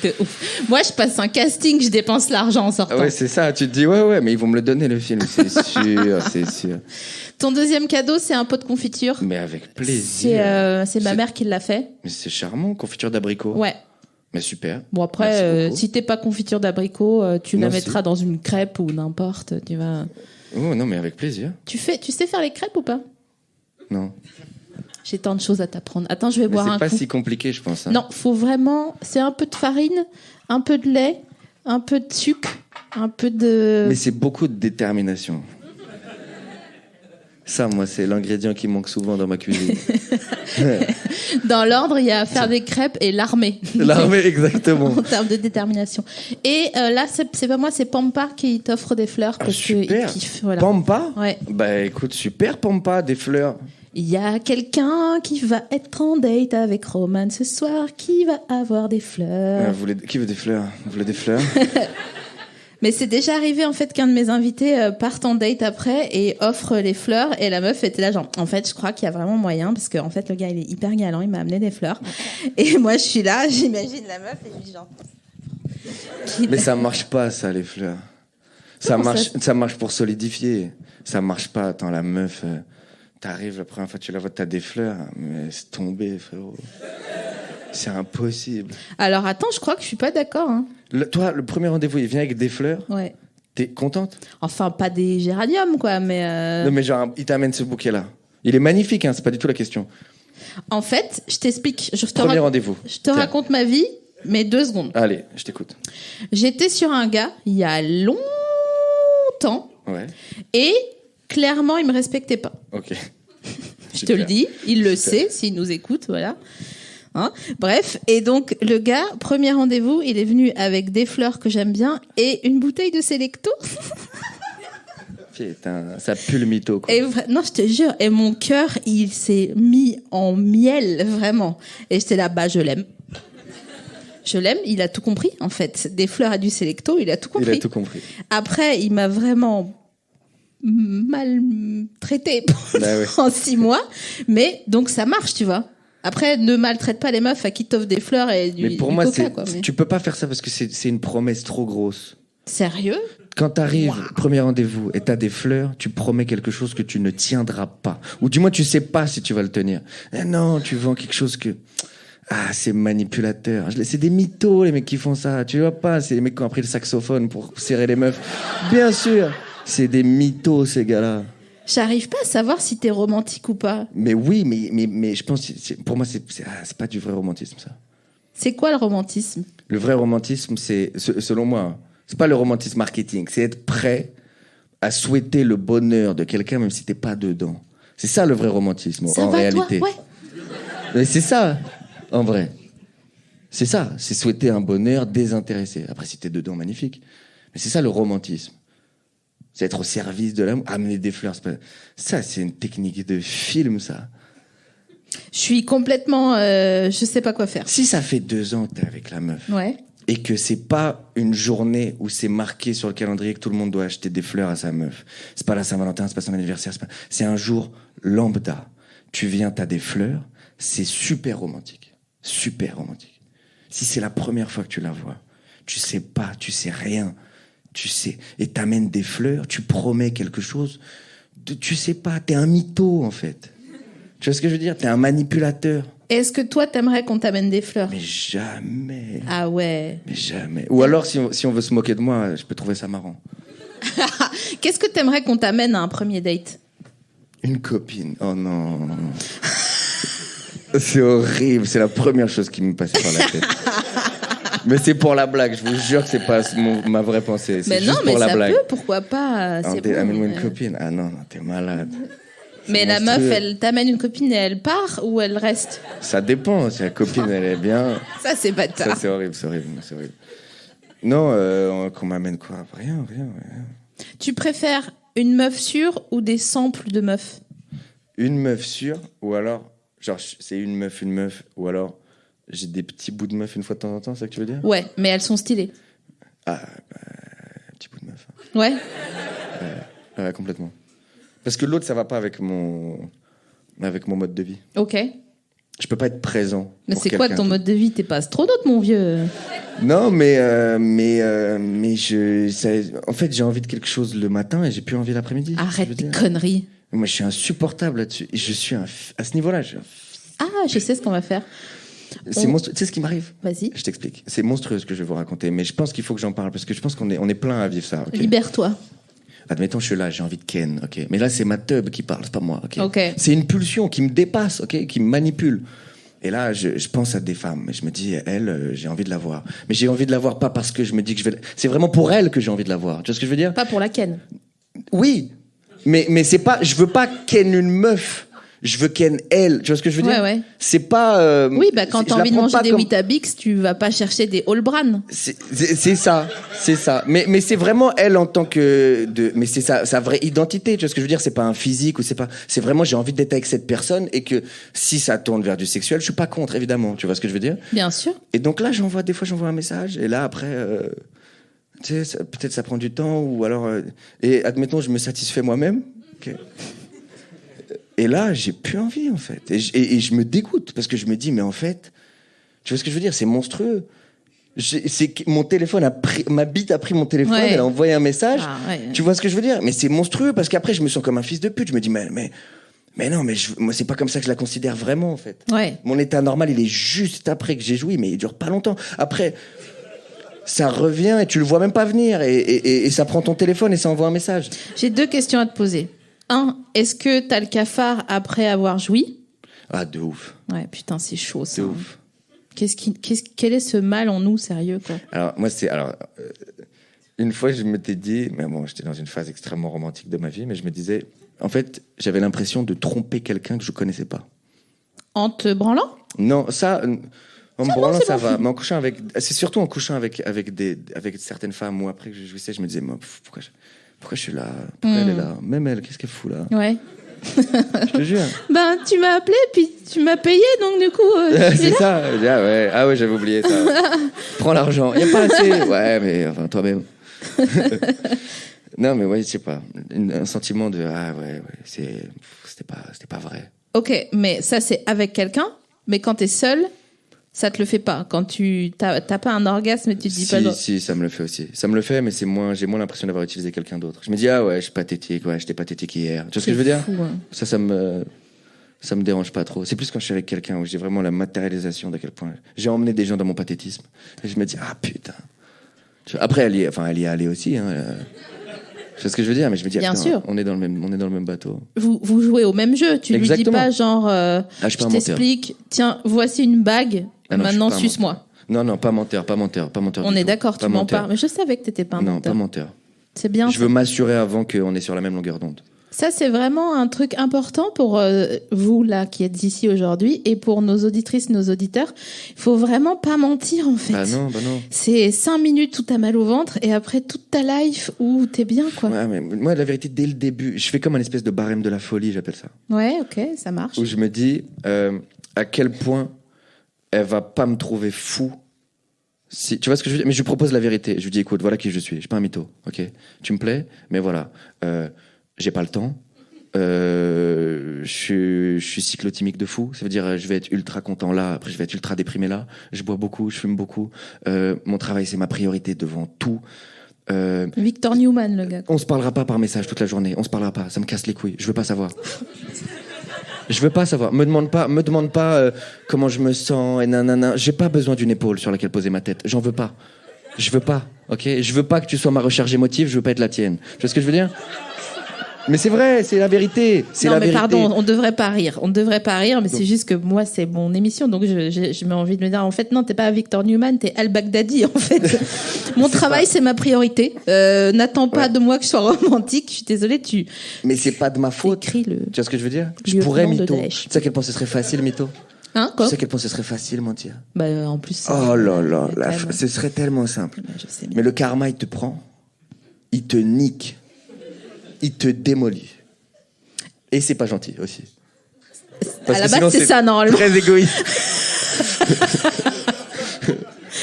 De ouf. Moi je passe un casting, je dépense l'argent en sortant. Ah ouais, c'est ça. Tu te dis, ouais, mais ils vont me le donner, le film. C'est sûr, c'est sûr. Ton deuxième cadeau c'est un pot de confiture. Mais avec plaisir. C'est ma mère qui l'a fait. Mais c'est charmant, confiture d'abricot. Ouais. Mais super. Bon Merci après, beaucoup. si t'es pas confiture d'abricot, tu la Non, mettras si. dans une crêpe ou n'importe. Tu vas. Oh non, mais avec plaisir. Tu sais faire les crêpes ou pas? Non. J'ai tant de choses à t'apprendre. Attends, je vais Mais boire un c'est pas coup. si compliqué, je pense. Hein. Non, faut vraiment. C'est un peu de farine, un peu de lait, un peu de sucre, un peu de. Mais c'est beaucoup de détermination. Ça, moi, c'est l'ingrédient qui manque souvent dans ma cuisine. Dans l'ordre, il y a faire des crêpes et l'armée. L'armée, exactement. En termes de détermination. Et là, c'est pas moi, c'est Pampa qui t'offre des fleurs parce qu'il super. kiffe. Voilà. Pampa? Ouais. Bah écoute, super Pampa, des fleurs. Il y a quelqu'un qui va être en date avec Roman ce soir, qui va avoir des fleurs. Qui veut des fleurs? Vous voulez des fleurs? Mais c'est déjà arrivé en fait qu'un de mes invités parte en date après et offre les fleurs et la meuf était là genre en fait je crois qu'il y a vraiment moyen parce que en fait le gars il est hyper galant, il m'a amené des fleurs et moi je suis là, j'imagine la meuf et je dis genre Mais ça marche pas, ça, les fleurs. Ça marche pour solidifier. Ça marche pas. Attends, la meuf, t'arrives la première fois que tu la vois, t'as des fleurs, mais c'est tombé, frérot. C'est impossible. Alors attends, je crois que je suis pas d'accord hein. Toi, le premier rendez-vous, il vient avec des fleurs. Ouais. T'es contente? Enfin pas des géraniums quoi mais Non, mais genre, il t'amène ce bouquet-là. Il est magnifique, hein, c'est pas du tout la question. en fait, je t'explique, Premier rendez-vous. je te Tiens. raconte ma vie mais 2 secondes. Allez, je t'écoute. J'étais sur un gars il y a longtemps Ouais, et clairement il me respectait pas. ok. Je te le dis, il le sait s'il nous écoute, voilà. Hein, bref, et donc le gars, premier rendez-vous, il est venu avec des fleurs que j'aime bien et une bouteille de Selecto. Putain, ça pue le mytho, quoi. Et non, je te jure, et mon cœur, il s'est mis en miel, vraiment. Et j'étais là, bah je l'aime. Je l'aime, il a tout compris, en fait. Des fleurs et du Selecto, il a tout compris. Il a tout compris. Après, il m'a vraiment mal traité Bah ouais. en 6 mois, mais donc ça marche, tu vois. Après, ne maltraite pas les meufs à qui t'offrent des fleurs et du, Mais pour du moi, coca, quoi. Mais... tu peux pas faire ça parce que c'est une promesse trop grosse. Sérieux? Quand t'arrives, premier rendez-vous, et t'as des fleurs, tu promets quelque chose que tu ne tiendras pas. Ou du moins, tu sais pas si tu vas le tenir. Eh non, tu vends quelque chose que... Ah, c'est manipulateur. C'est des mythos, les mecs qui font ça. Tu vois pas, c'est les mecs qui ont appris le saxophone pour serrer les meufs. Bien sûr, c'est des mythos, ces gars-là. J'arrive pas à savoir si t'es romantique ou pas. Mais oui, mais je pense... Pour moi, c'est pas du vrai romantisme, ça. C'est quoi le romantisme ? Le vrai romantisme, c'est, selon moi, c'est pas le romantisme marketing, c'est être prêt à souhaiter le bonheur de quelqu'un même si t'es pas dedans. C'est ça le vrai romantisme, Ça en va, réalité. toi ? Mais c'est ça, en vrai. C'est ça, c'est souhaiter un bonheur désintéressé. Après, si t'es dedans, magnifique. Mais c'est ça le romantisme. C'est être au service de l'amour. Amener des fleurs, ça, c'est une technique de film, ça. Je suis complètement... je sais pas quoi faire. Si ça fait 2 ans que t'es avec la meuf, Ouais. et que c'est pas une journée où c'est marqué sur le calendrier que tout le monde doit acheter des fleurs à sa meuf. C'est pas la Saint-Valentin, c'est pas son anniversaire, c'est un jour lambda. Tu viens, t'as des fleurs, c'est super romantique. Super romantique. Si c'est la première fois que tu la vois, tu sais pas, tu sais rien, tu sais, et t'amènes des fleurs, tu promets quelque chose, tu sais pas, t'es un mytho, en fait. Tu vois ce que je veux dire? T'es un manipulateur. Est-ce que toi, t'aimerais qu'on t'amène des fleurs ? Mais jamais. Ah ouais. Mais jamais. Ou alors, si on veut se moquer de moi, je peux trouver ça marrant. Qu'est-ce que t'aimerais qu'on t'amène à un premier date ? Une copine. Oh non. C'est horrible. C'est la première chose qui me passait par la tête. Mais c'est pour la blague. Je vous jure que c'est pas ma vraie pensée. C'est Mais juste non, mais pour la ça blague. peut, pourquoi pas ? C'est bon, Amène-moi mais- une copine. Ah non, t'es malade. Mais C'est la monstrueux. meuf, elle t'amène une copine et elle part ou elle reste ? Ça dépend. Si la copine, elle est bien... Ça, c'est bâtard. Ça, c'est horrible. Non, qu'on m'amène quoi? Rien. Tu préfères une meuf sûre ou des samples de meufs ? Une meuf sûre, ou alors... Genre, c'est une meuf, ou alors... J'ai des petits bouts de meuf une fois de temps en temps, c'est ça que tu veux dire? Ouais, mais elles sont stylées. Ah, petit bout de meuf. Ouais. Ouais, complètement. Parce que l'autre, ça va pas avec mon mode de vie. Ok. Je peux pas être présent. Mais pour c'est quoi quelqu'un. ton mode de vie ? T'es pas astronaute, mon vieux. Non, mais en fait, j'ai envie de quelque chose le matin et j'ai plus envie l'après-midi. Arrête je veux tes dire. conneries. Moi, je suis insupportable là-dessus. Et je suis à ce niveau-là. Ah, je sais ce qu'on va faire. C'est monstrueux. Tu sais ce qui m'arrive? Vas-y. Je t'explique. C'est monstrueux ce que je vais vous raconter, mais je pense qu'il faut que j'en parle parce que je pense qu'on est plein à vivre ça. ok Libère-toi. Admettons, je suis là, j'ai envie de ken, ok. Mais là, c'est ma teub qui parle, c'est pas moi, ok. Ok. C'est une pulsion qui me dépasse, ok, qui me manipule. Et là, je pense à des femmes, et je me dis, elle, j'ai envie de la voir. Mais j'ai envie de la voir pas parce que je me dis que je vais. C'est vraiment pour elle que j'ai envie de la voir. Tu vois ce que je veux dire? Pas pour la ken. Oui, mais c'est pas. Je veux pas ken une meuf. Je veux ken elle. Tu vois ce que je veux dire? Ouais. C'est pas. Oui, bah quand je t'as la envie de prends manger pas des comme- Weetabix, tu vas pas chercher des Allbran. C'est ça. Mais c'est vraiment elle en tant que mais c'est sa vraie identité. Tu vois ce que je veux dire? C'est pas un physique ou c'est vraiment j'ai envie d'être avec cette personne et que si ça tourne vers du sexuel, je suis pas contre évidemment. Tu vois ce que je veux dire? Bien sûr. Et donc là, des fois j'envoie un message et là après, tu sais, peut-être ça prend du temps ou alors et admettons je me satisfais moi-même. Ok. Et là, j'ai plus envie, en fait. Et je me dégoûte, parce que je me dis, mais en fait, tu vois ce que je veux dire? C'est monstrueux. Mon téléphone ma bite a pris mon téléphone, Ouais. elle a envoyé un message. Ah, ouais. Tu vois ce que je veux dire? Mais c'est monstrueux, parce qu'après, je me sens comme un fils de pute. Je me dis, mais non, moi, c'est pas comme ça que je la considère vraiment, en fait. Ouais. Mon état normal, il est juste après que j'ai joui, mais il dure pas longtemps. Après, ça revient et tu le vois même pas venir. Et ça prend ton téléphone et ça envoie un message. J'ai 2 questions à te poser. 1, est-ce que t'as le cafard après avoir joui ? Ah, de ouf. Ouais, putain, c'est chaud ça. De ouf. Quel est ce mal en nous, sérieux, quoi ? Alors, moi, une fois, je m'étais dit, mais bon, j'étais dans une phase extrêmement romantique de ma vie, mais je me disais, en fait, j'avais l'impression de tromper quelqu'un que je connaissais pas. En te branlant ? Non, ça, en me branlant, c'est ça bon. va. Mais c'est surtout en couchant avec certaines femmes où après que je jouissais, je me disais, moi, pourquoi je suis là? Pourquoi elle est là? Même elle, qu'est-ce qu'elle fout là? Ouais. Je te jure. Ben, tu m'as appelé, puis tu m'as payé, donc du coup... C'est ça. Ah ouais, j'avais oublié ça. Prends l'argent. Il y a pas assez. Ouais, mais enfin, toi-même. Non, mais ouais, je sais pas. Un sentiment de c'était pas vrai. Ok, mais ça, c'est avec quelqu'un. Mais quand t'es seul, Ça te le fait pas quand tu t'as pas un orgasme et tu te dis pas. Si, ça me le fait aussi. Ça me le fait, mais j'ai moins l'impression d'avoir utilisé quelqu'un d'autre. Je me dis ouais, je suis pathétique, ouais, j'étais pathétique hier. Tu vois ce que je veux dire? Fou, hein. Ça me dérange pas trop. C'est plus quand je suis avec quelqu'un où j'ai vraiment la matérialisation d'à quel point j'ai emmené des gens dans mon pathétisme et je me dis putain. Après elle y est allée aussi. Hein, Tu vois ce que je veux dire? Mais je me dis, bien sûr. On est dans le même bateau. Vous jouez au même jeu. Tu lui dis pas genre, je t'explique, tiens, voici une bague, maintenant suce-moi. Non, pas menteur. On est d'accord, tu mens pas. Mais je savais que t'étais pas un menteur. Non, pas menteur. C'est bien. Je veux m'assurer avant qu'on est sur la même longueur d'onde. Ça, c'est vraiment un truc important pour vous, là, qui êtes ici aujourd'hui, et pour nos auditrices, nos auditeurs. Il faut vraiment pas mentir, en fait. Bah non. C'est 5 minutes où t'as mal au ventre, et après toute ta life où t'es bien, quoi. Ouais, mais moi, la vérité, dès le début, je fais comme un espèce de barème de la folie, j'appelle ça. Ouais, ok, ça marche. Où je me dis à quel point elle va pas me trouver fou. Si, tu vois ce que je veux dire? Mais je lui propose la vérité. Je lui dis, écoute, voilà qui je suis. Je suis pas un mytho, ok? Tu me plais, mais voilà. J'ai pas le temps. Je suis cyclotimique de fou. Ça veut dire, je vais être ultra content là, après je vais être ultra déprimé là. Je bois beaucoup, je fume beaucoup. Mon travail, c'est ma priorité devant tout. Victor Newman, le gars. On se parlera pas par message toute la journée. On se parlera pas. Ça me casse les couilles. Je veux pas savoir. Je veux pas savoir. Me demande pas comment je me sens et nanana. J'ai pas besoin d'une épaule sur laquelle poser ma tête. J'en veux pas. Je veux pas. Ok. Je veux pas que tu sois ma recharge émotive. Je veux pas être la tienne. Tu vois ce que je veux dire? Mais c'est vrai, c'est la vérité. Pardon, on devrait pas rire, mais c'est juste que moi, c'est mon émission, donc je mets envie de me dire, en fait, non, t'es pas Victor Newman, t'es Al-Baghdadi, en fait. Mon travail, c'est ma priorité. N'attends pas de moi que je sois romantique. Je suis désolée, Mais c'est pas de ma faute. Tu vois ce que je veux dire? Je pourrais mytho. Tu sais à quel point ce serait facile, mytho? Hein, quoi? Tu sais à quel point ce serait facile, mentir? Bah, en plus. Oh là là, ce serait tellement simple. Je sais bien. Mais le karma, il te prend, il te nique. Il te démolit. Et c'est pas gentil aussi. Parce à la base, c'est ça, normalement. Très égoïste.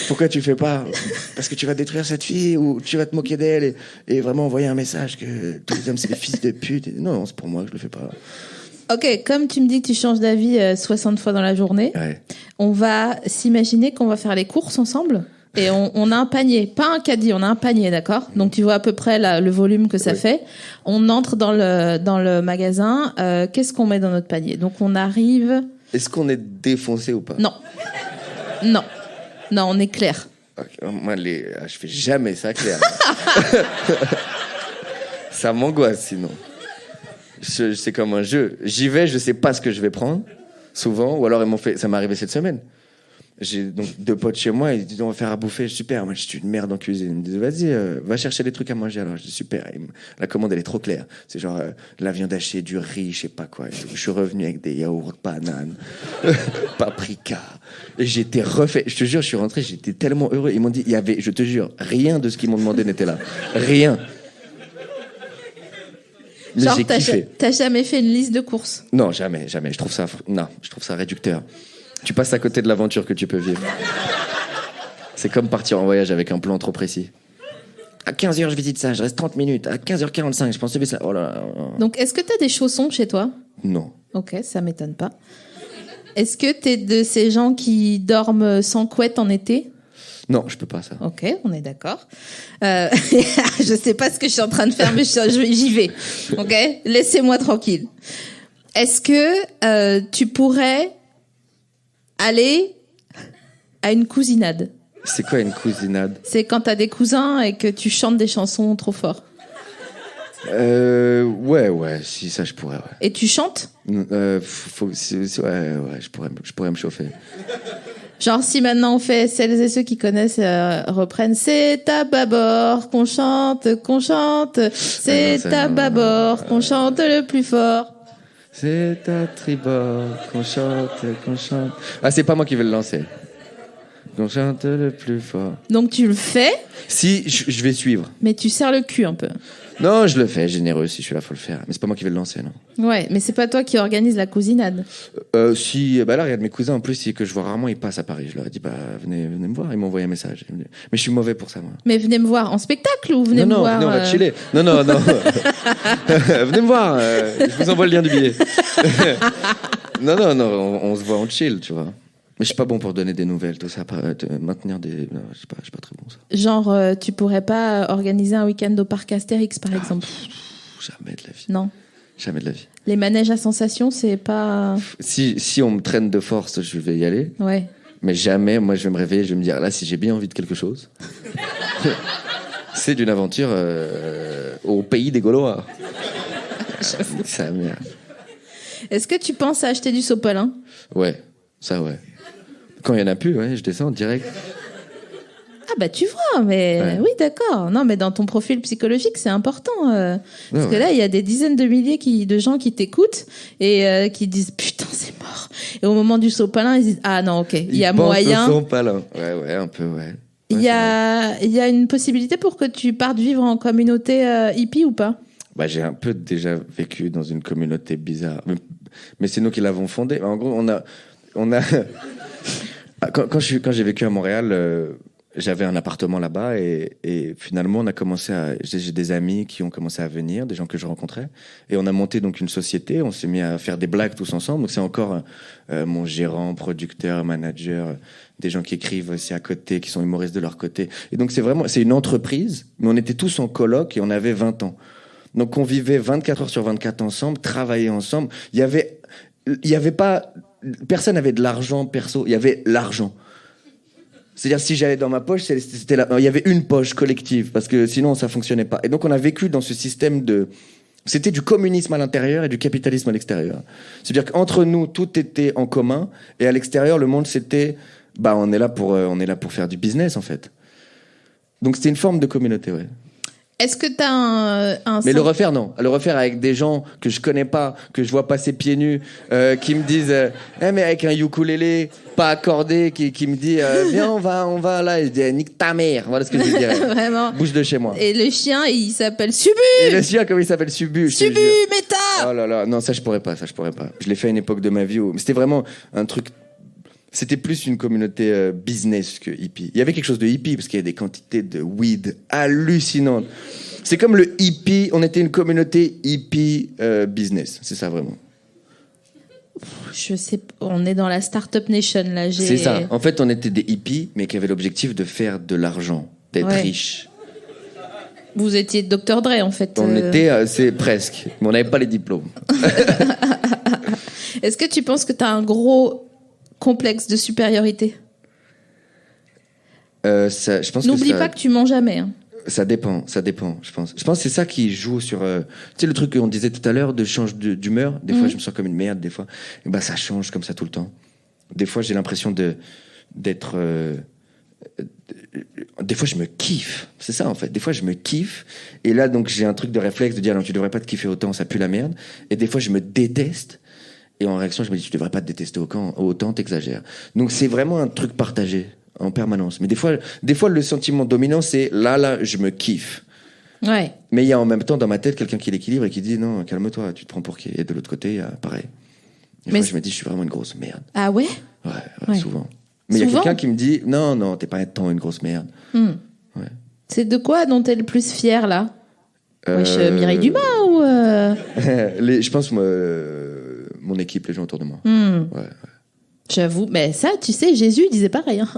Pourquoi tu fais pas? Parce que tu vas détruire cette fille ou tu vas te moquer d'elle et vraiment envoyer un message que tous les hommes, c'est des fils de pute. Non, c'est pour moi que je le fais pas. Ok, comme tu me dis que tu changes d'avis 60 fois dans la journée, on va s'imaginer qu'on va faire les courses ensemble. Et on a un panier, pas un caddie, on a un panier, d'accord? Donc tu vois à peu près le volume que ça fait. On entre dans le magasin. Qu'est-ce qu'on met dans notre panier? Donc on arrive. Est-ce qu'on est défoncé ou pas? Non, on est clair. Okay. Moi, je fais jamais ça clair. Ça m'angoisse sinon. C'est comme un jeu. J'y vais, je sais pas ce que je vais prendre, souvent. Ou alors ça m'est arrivé cette semaine. J'ai donc 2 potes chez moi, ils disent on va faire à bouffer. Super, moi je suis une merde en cuisine. Ils me disent vas-y, va chercher des trucs à manger. Alors je dis super, la commande elle est trop claire. C'est genre de la viande hachée, du riz, je sais pas quoi. Je suis revenu avec des yaourts, bananes, paprika. Et j'étais refait. Je te jure, je suis rentré, j'étais tellement heureux. Ils m'ont dit, je te jure, rien de ce qu'ils m'ont demandé n'était là. Rien. Mais genre, j'ai kiffé. T'as jamais fait une liste de courses? Non, jamais. Je trouve ça réducteur. Tu passes à côté de l'aventure que tu peux vivre. C'est comme partir en voyage avec un plan trop précis. À 15h, je visite ça, je reste 30 minutes. À 15h45, je pense que c'est ça. Oh là là. Donc, est-ce que t'as des chaussons chez toi? Non. Ok, ça m'étonne pas. Est-ce que t'es de ces gens qui dorment sans couette en été? Non, je peux pas ça. Ok, on est d'accord. Je sais pas ce que je suis en train de faire, mais j'y vais. Ok, laissez-moi tranquille. Est-ce que tu pourrais aller à une cousinade? C'est quoi une cousinade? C'est quand t'as des cousins et que tu chantes des chansons trop fort. Ouais, si ça je pourrais. Ouais. Et tu chantes? Ouais, je pourrais me chauffer. Genre si maintenant on fait celles et ceux qui connaissent reprennent c'est à bâbord qu'on chante, c'est à bâbord qu'on chante le plus fort. C'est à tribord qu'on chante. Ah, c'est pas moi qui vais le lancer. Qu'on chante le plus fort. Donc tu le fais? Si, je vais suivre. Mais tu serres le cul un peu. Non, je le fais, généreux, si je suis là, faut le faire. Mais c'est pas moi qui vais le lancer, non. Ouais, mais c'est pas toi qui organise la cousinade. Si, bah là, regarde, mes cousins, en plus, que je vois rarement, ils passent à Paris. Je leur ai dit, bah, venez me voir. Ils m'ont envoyé un message. Mais je suis mauvais pour ça, moi. Mais venez me voir en spectacle ou venez me voir... Non, on va chiller. Non. Venez me voir. Je vous envoie le lien du billet. Non, on se voit en chill, tu vois. Je suis pas bon pour donner des nouvelles, tout ça. Maintenir des. Non, je suis pas très bon, ça. Genre, tu pourrais pas organiser un week-end au parc Astérix, par exemple? Jamais de la vie. Non. Jamais de la vie. Les manèges à sensations, c'est pas... Si on me traîne de force, je vais y aller. Ouais. Mais jamais, moi, je vais me réveiller, je vais me dire, là, si j'ai bien envie de quelque chose, c'est d'une aventure au pays des Gaulois. Ça, merde. Est-ce que tu penses à acheter du sopalin? Ouais, ça, ouais. Quand il y en a plus, ouais, je descends direct. Ah bah tu vois, mais Ouais. oui d'accord. Non mais dans ton profil psychologique c'est important parce que ouais. là il y a des dizaines de milliers de gens qui t'écoutent et qui disent putain c'est mort. Et au moment du sopalin ils disent ah non ok il y a moyen. Ils pensent au sopalin. Ouais, un peu, ouais. Il y a une possibilité pour que tu partes vivre en communauté hippie ou pas? Bah, j'ai un peu déjà vécu dans une communauté bizarre. Mais c'est nous qui l'avons fondée. En gros, on a... Quand j'ai vécu à Montréal, j'avais un appartement là-bas et finalement, on a commencé à... J'ai des amis qui ont commencé à venir, des gens que je rencontrais. Et on a monté donc une société. On s'est mis à faire des blagues tous ensemble. Donc, c'est encore mon gérant, producteur, manager, des gens qui écrivent aussi à côté, qui sont humoristes de leur côté. Et donc, c'est une entreprise, mais on était tous en coloc et on avait 20 ans. Donc, on vivait 24 heures sur 24 ensemble, travaillait ensemble. Il y avait pas, personne n'avait de l'argent perso. Il y avait l'argent. C'est-à-dire, si j'allais dans ma poche, il y avait une poche collective, parce que sinon, ça fonctionnait pas. Et donc, on a vécu dans ce système c'était du communisme à l'intérieur et du capitalisme à l'extérieur. C'est-à-dire qu'entre nous, tout était en commun, et à l'extérieur, le monde, c'était, on est là pour faire du business, en fait. Donc, c'était une forme de communauté, ouais. Est-ce que t'as un Mais le refaire, non. Le refaire avec des gens que je connais pas, que je vois passer pieds nus, qui me disent, mais avec un ukulélé pas accordé, qui me dit, viens, on va là. Et je dis, nique ta mère. Voilà ce que je lui dirais. Vraiment. Bouge de chez moi. Et le chien, il s'appelle Subu. Et le chien, comment il s'appelle? Subu. je te Subu, jure. méta. Oh là là, non, ça je pourrais pas. Je l'ai fait à une époque de ma vie où c'était vraiment un truc. C'était plus une communauté business que hippie. Il y avait quelque chose de hippie parce qu'il y a des quantités de weed hallucinantes. C'est comme le hippie. On était une communauté hippie business. C'est ça vraiment. Je sais, on est dans la Startup Nation là. C'est ça. En fait, on était des hippies, mais qui avaient l'objectif de faire de l'argent, d'être riches. Vous étiez Dr Dre en fait. On était, c'est presque, mais on n'avait pas les diplômes. Est-ce que tu penses que tu as un gros complexe de supériorité? Je pense N'oublie que pas que tu mens jamais. Hein. Ça dépend, je pense. Je pense que c'est ça qui joue sur... tu sais, le truc qu'on disait tout à l'heure, de change d'humeur. Des fois, je me sens comme une merde, des fois. Et ça change comme ça tout le temps. Des fois, j'ai l'impression d'être... des fois, je me kiffe. C'est ça, en fait. Des fois, je me kiffe. Et là, donc, j'ai un truc de réflexe de dire, non, tu devrais pas te kiffer autant, ça pue la merde. Et des fois, je me déteste. Et en réaction, je me dis, tu devrais pas te détester autant, t'exagères. Donc, c'est vraiment un truc partagé en permanence. Mais des fois, le sentiment dominant, c'est là, je me kiffe. Ouais. Mais il y a en même temps dans ma tête quelqu'un qui l'équilibre et qui dit non, calme-toi, tu te prends pour qui? Et de l'autre côté, il y a pareil. Des fois, je me dis, je suis vraiment une grosse merde. Ah ouais? Ouais, souvent. Mais il y a quelqu'un qui me dit non, t'es pas tant une grosse merde. Ouais. C'est de quoi dont t'es le plus fier là? Wesh, Mireille Dumas ou je pense mon équipe, les gens autour de moi. Ouais. J'avoue, mais ça, tu sais, Jésus il disait pareil. Hein.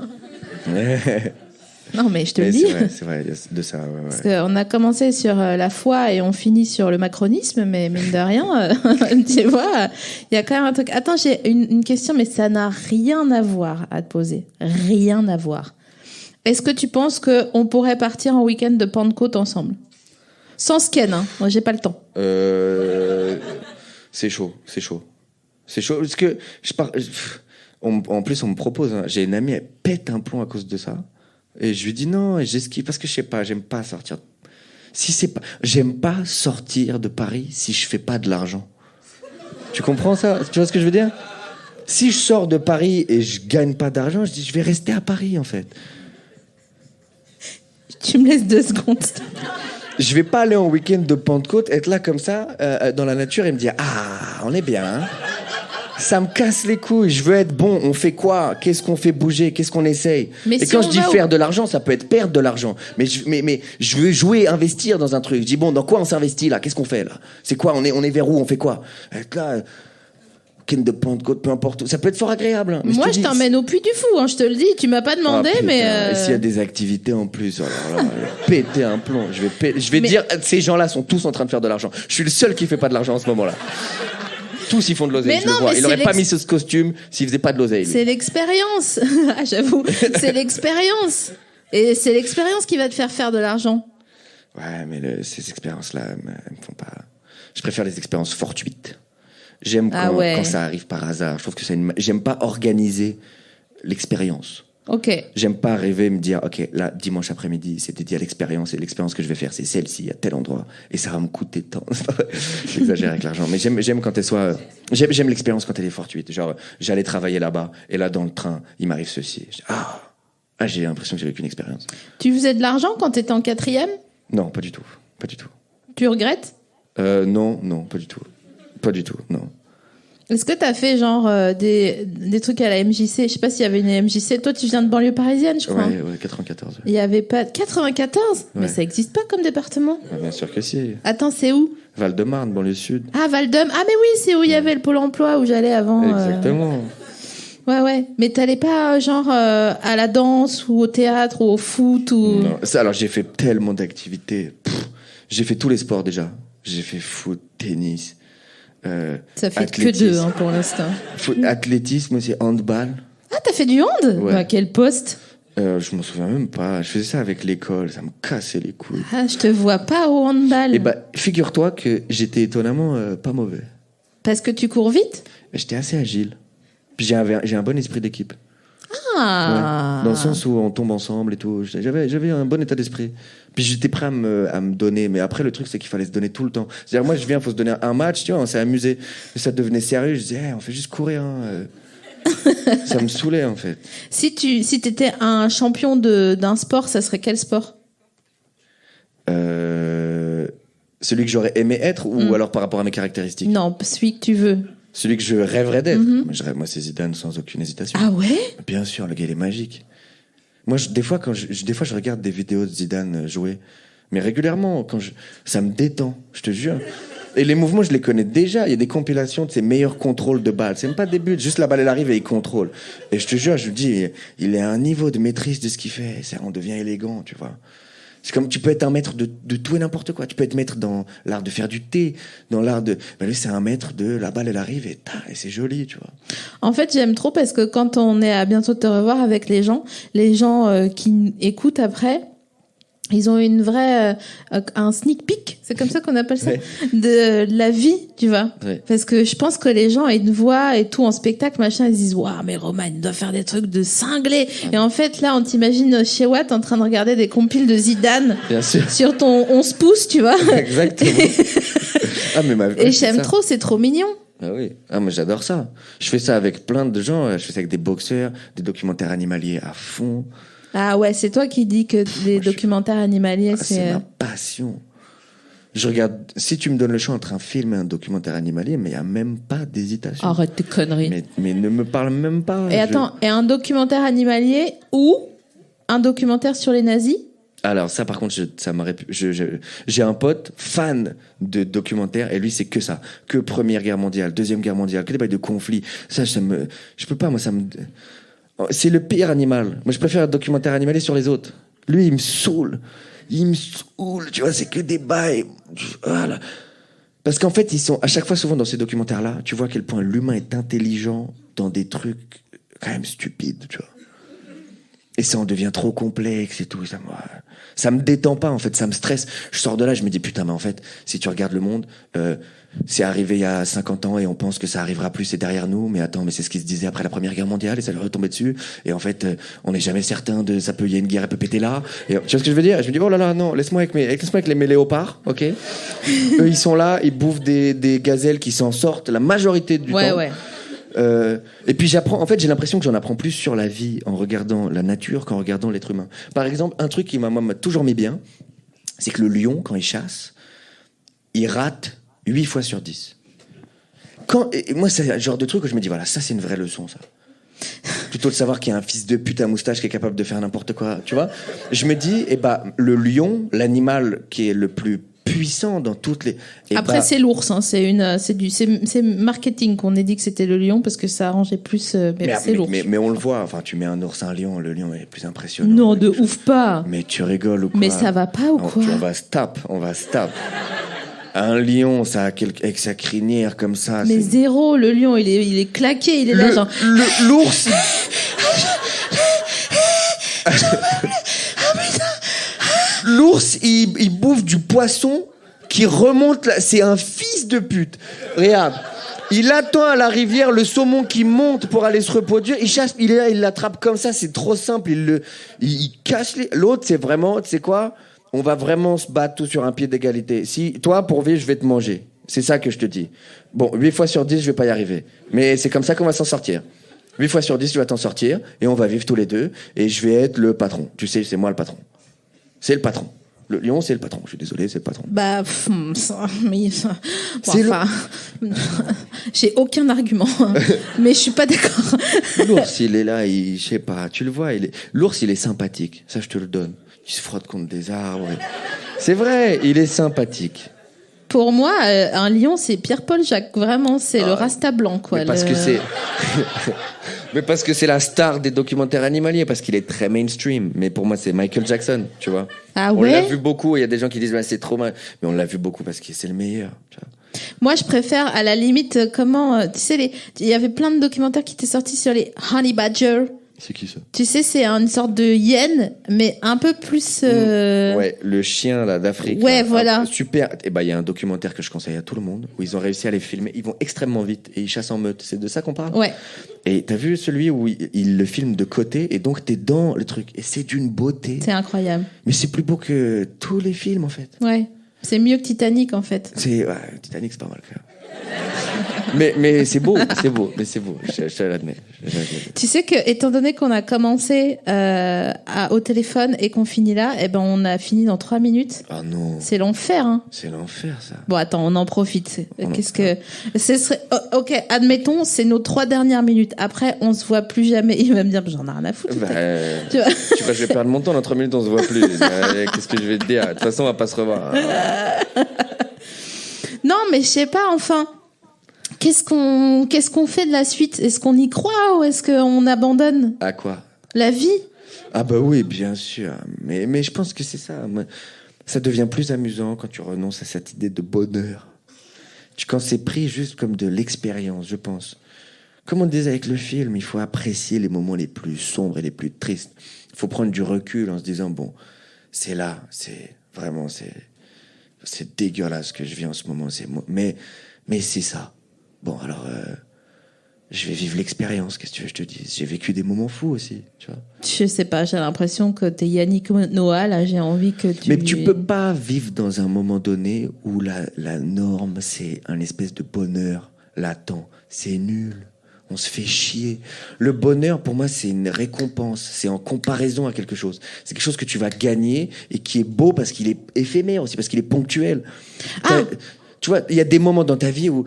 Non, mais je te le dis. C'est vrai, il y a de ça. Ouais. Parce qu'on a commencé sur la foi et on finit sur le macronisme, mais mine de rien, tu vois, il y a quand même un truc. Attends, j'ai une question, mais ça n'a rien à voir à te poser. Rien à voir. Est-ce que tu penses qu'on pourrait partir en week-end de Pentecôte ensemble? Sans scan, hein. Moi, j'ai pas le temps. C'est chaud. Parce que en plus, on me propose. Hein, j'ai une amie, elle pète un plomb à cause de ça. Et je lui dis non, et j'esquive parce que je sais pas, j'aime pas sortir. J'aime pas sortir de Paris si je fais pas de l'argent. Tu comprends ça? Tu vois ce que je veux dire? Si je sors de Paris et je gagne pas d'argent, je dis je vais rester à Paris en fait. Tu me laisses 2 secondes. Je vais pas aller en week-end de Pentecôte, être là comme ça, dans la nature et me dire ah, on est bien. Hein, ça me casse les couilles. Je veux être bon. On fait quoi? Qu'est-ce qu'on fait bouger? Qu'est-ce qu'on essaye? Mais et si quand je dis faire de l'argent, ça peut être perdre de l'argent. Mais je veux jouer, investir dans un truc. Je dis bon, dans quoi on s'investit là? Qu'est-ce qu'on fait là? C'est quoi? On est vers où? On fait quoi? Être là, Ken de Pentecôte, peu importe où. Ça peut être fort agréable. Hein. Moi, je t'emmène au Puy du Fou, hein, je te le dis. Tu m'as pas demandé, mais. Et s'il y a des activités en plus, alors là, péter un plomb. Je vais dire, ces gens-là sont tous en train de faire de l'argent. Je suis le seul qui fait pas de l'argent en ce moment-là. Tous ils font de l'oseille, je le vois. Il aurait pas mis ce costume s'il faisait pas de l'oseille. Lui. C'est l'expérience. Ah, j'avoue, c'est l'expérience. Et c'est l'expérience qui va te faire de l'argent. Ouais, mais ces expériences-là, elles me font pas. Je préfère les expériences fortuites. J'aime quand ça arrive par hasard. Je trouve que j'aime pas organiser l'expérience. Ok. J'aime pas rêver, me dire, ok, là, dimanche après-midi, c'est dédié à l'expérience, et l'expérience que je vais faire, c'est celle-ci, à tel endroit, et ça va me coûter tant. J'exagère avec l'argent, mais j'aime quand elle soit, j'aime l'expérience quand elle est fortuite. Genre, j'allais travailler là-bas, et là, dans le train, il m'arrive ceci. J'ai l'impression que j'ai vécu une expérience. Tu faisais de l'argent quand t'étais en 4e? Non, pas du tout. Pas du tout. Tu regrettes? Non, pas du tout. Pas du tout, non. Est-ce que t'as fait genre des trucs à la MJC? Je sais pas s'il y avait une MJC. Toi, tu viens de banlieue parisienne, je crois. Ouais, 94. Ouais. Il y avait pas 94? Ouais. Mais ça existe pas comme département. Ah, bien sûr que si. Attends, c'est où? Val-de-Marne, banlieue sud. Ah, Val-de-Marne. Ah, mais oui, c'est où il y avait le Pôle emploi où j'allais avant. Exactement. Ouais. Mais t'allais pas genre à la danse ou au théâtre ou au foot ou... Non, ça, alors j'ai fait tellement d'activités. J'ai fait tous les sports déjà. J'ai fait foot, tennis. Ça fait que 2 hein, pour l'instant. Athlétisme aussi, handball. Ah, t'as fait du hand? Ouais. À quel poste? Je m'en souviens même pas. Je faisais ça avec l'école, ça me cassait les couilles. Ah, je te vois pas au handball. Et figure-toi que j'étais étonnamment pas mauvais. Parce que tu cours vite? J'étais assez agile. Puis j'ai un bon esprit d'équipe. Ah. Ouais. Dans le sens où on tombe ensemble et tout. J'avais un bon état d'esprit. Puis j'étais prêt à me donner. Mais après, le truc, c'est qu'il fallait se donner tout le temps. C'est-à-dire, moi, il faut se donner un match, tu vois, on s'est amusé. Et ça devenait sérieux. Je disais, on fait juste courir. Hein. Ça me saoulait, en fait. Si t'étais un champion d'un sport, ça serait quel sport? Celui que j'aurais aimé être ou alors par rapport à mes caractéristiques? Non, celui que tu veux. Celui que je rêverais d'être. Moi, c'est Zidane sans aucune hésitation. Ah ouais? Bien sûr, le gars, il est magique. Moi, des fois, je regarde des vidéos de Zidane jouer, mais régulièrement, ça me détend, je te jure. Et les mouvements, je les connais déjà. Il y a des compilations de ses meilleurs contrôles de balle. C'est même pas des buts, juste la balle, elle arrive et il contrôle. Et je te jure, je me dis, il est à un niveau de maîtrise de ce qu'il fait. On devient élégant, tu vois. C'est comme, tu peux être un maître de tout et n'importe quoi. Tu peux être maître dans l'art de faire du thé, dans l'art de... lui, c'est un maître de la balle, elle arrive et c'est joli, tu vois. En fait, j'aime trop parce que quand on est à bientôt te revoir avec les gens qui écoutent après, ils ont une vraie un sneak peek, c'est comme ça qu'on appelle ça, de la vie, tu vois. Parce que je pense que les gens, ils te voient et tout en spectacle, machin, ils se disent waouh, mais Roman doit faire des trucs de cinglé. Et en fait, là, on t'imagine chez Watt en train de regarder des compiles de Zidane sur ton 11 pouces, tu vois. Exactement. Et j'aime trop, c'est trop mignon. Ah oui, moi j'adore ça. Je fais ça avec plein de gens. Je fais ça avec des boxeurs, des documentaires animaliers à fond. Ah ouais, c'est toi qui dis que les documentaires animaliers, c'est ma passion. Je regarde, si tu me donnes le choix entre un film et un documentaire animalier, mais il n'y a même pas d'hésitation. Arrête tes conneries. Mais ne me parle même pas. Et attends, et un documentaire animalier ou un documentaire sur les nazis? Alors ça, par contre, j'ai un pote fan de documentaires et lui, c'est que ça. Que Première Guerre mondiale, Deuxième Guerre mondiale, que des bails de conflits. Je peux pas, moi, c'est le pire animal. Moi, je préfère un documentaire animalier sur les autres. Lui, il me saoule. Tu vois, c'est que des bails. Voilà. Parce qu'en fait, ils sont, à chaque fois, souvent, dans ces documentaires-là, tu vois à quel point l'humain est intelligent dans des trucs quand même stupides, tu vois. Et ça en devient trop complexe et tout. Ça me détend pas, en fait. Ça me stresse. Je sors de là, je me dis, putain, mais en fait, si tu regardes le monde, c'est arrivé il y a 50 ans et on pense que ça arrivera plus, c'est derrière nous. Mais attends, mais c'est ce qui se disait après la Première Guerre mondiale et ça leur est tombé dessus. Et en fait, on n'est jamais certain il y a une guerre, elle peut péter là. Et tu vois ce que je veux dire? Je me dis, oh là là, non, laisse-moi avec mes léopards, ok? Eux, ils sont là, ils bouffent des gazelles qui s'en sortent la majorité du temps. Ouais. Et puis j'apprends, en fait, j'ai l'impression que j'en apprends plus sur la vie en regardant la nature qu'en regardant l'être humain. Par exemple, un truc qui m'a toujours mis bien, c'est que le lion, quand il chasse, il rate 8 fois sur 10. Et moi, c'est le genre de truc où je me dis, voilà, ça, c'est une vraie leçon, ça. Plutôt de savoir qu'il y a un fils de pute à moustache qui est capable de faire n'importe quoi, tu vois. Je me dis, le lion, l'animal qui est le plus puissant dans toutes les... Et Après, c'est l'ours, hein. C'est marketing qu'on ait dit que c'était le lion parce que ça arrangeait plus, mais c'est l'ours. Mais on le voit, enfin, tu mets un ours, un lion, le lion est plus impressionnant. Non, de ouf pas. Mais tu rigoles ou quoi? Mais ça va pas ou quoi? On va se taper. Un lion, ça avec sa crinière comme ça. Mais zéro, le lion, il est claqué, il est là genre... L'ours... L'ours, il bouffe du poisson qui remonte là. C'est un fils de pute. Regarde. Il attend à la rivière le saumon qui monte pour aller se reproduire. Il chasse, il est là, il l'attrape comme ça. C'est trop simple. Il cache les... L'autre, c'est vraiment, tu sais quoi? On va vraiment se battre tout sur un pied d'égalité. Si, toi, pour vivre, je vais te manger. C'est ça que je te dis. Bon, 8 fois sur 10, je vais pas y arriver. Mais c'est comme ça qu'on va s'en sortir. 8 fois sur 10, tu vas t'en sortir. Et on va vivre tous les deux. Et je vais être le patron. Tu sais, c'est moi le patron. C'est le patron. Le lion, c'est le patron. Je suis désolé, c'est le patron. Bah, j'ai aucun argument, hein. Mais je suis pas d'accord. L'ours, il est là, je sais pas, tu le vois, l'ours, il est sympathique. Ça, je te le donne. Il se frotte contre des arbres. C'est vrai, il est sympathique. Pour moi, un lion, c'est Pierre-Paul Jacques. Vraiment, c'est le rasta blanc, quoi. Mais parce que c'est la star des documentaires animaliers, parce qu'il est très mainstream. Mais pour moi, c'est Michael Jackson, tu vois. Ah ouais? On l'a vu beaucoup. Il y a des gens qui disent, c'est trop mal. Mais on l'a vu beaucoup parce que c'est le meilleur, tu vois. Moi, je préfère, à la limite, tu sais, il y avait plein de documentaires qui étaient sortis sur les honey badgers. C'est qui ça? Tu sais, c'est une sorte de hyène, mais un peu plus... Ouais, le chien là d'Afrique. Ouais, là, voilà. Super. Et il y a un documentaire que je conseille à tout le monde où ils ont réussi à les filmer. Ils vont extrêmement vite et ils chassent en meute. C'est de ça qu'on parle? Ouais. Et t'as vu celui où il le filme de côté et donc t'es dans le truc et c'est d'une beauté. C'est incroyable. Mais c'est plus beau que tous les films en fait. Ouais. C'est mieux que Titanic en fait. Titanic c'est pas mal quand même. mais c'est beau, je te l'admets. Tu sais que, étant donné qu'on a commencé au téléphone et qu'on finit là, on a fini dans 3 minutes. Ah non. C'est l'enfer, hein. C'est l'enfer, ça. Bon, attends, on en profite. Ok, admettons, c'est nos 3 dernières minutes. Après, on se voit plus jamais. Il va me dire, j'en ai rien à foutre. Tu vois, je vais perdre mon temps. Dans 3 minutes, on se voit plus. Qu'est-ce que je vais te dire? De toute façon, on va pas se revoir. Non, mais je sais pas, enfin... Qu'est-ce qu'on fait de la suite? Est-ce qu'on y croit ou est-ce qu'on abandonne? À quoi? La vie? Ah bah oui, bien sûr. Mais je pense que c'est ça. Ça devient plus amusant quand tu renonces à cette idée de bonheur. Quand c'est pris juste comme de l'expérience, je pense. Comme on disait avec le film, il faut apprécier les moments les plus sombres et les plus tristes. Il faut prendre du recul en se disant, bon, c'est là, c'est dégueulasse ce que je vis en ce moment. Mais c'est ça. Bon, alors, je vais vivre l'expérience, qu'est-ce que tu veux que je te dise? J'ai vécu des moments fous aussi, tu vois. Je sais pas, j'ai l'impression que t'es Yannick Noah, là, j'ai envie que tu... Mais tu peux pas vivre dans un moment donné où la norme, c'est un espèce de bonheur latent. C'est nul. On se fait chier. Le bonheur, pour moi, c'est une récompense. C'est en comparaison à quelque chose. C'est quelque chose que tu vas gagner et qui est beau parce qu'il est éphémère aussi, parce qu'il est ponctuel. Tu vois, il y a des moments dans ta vie où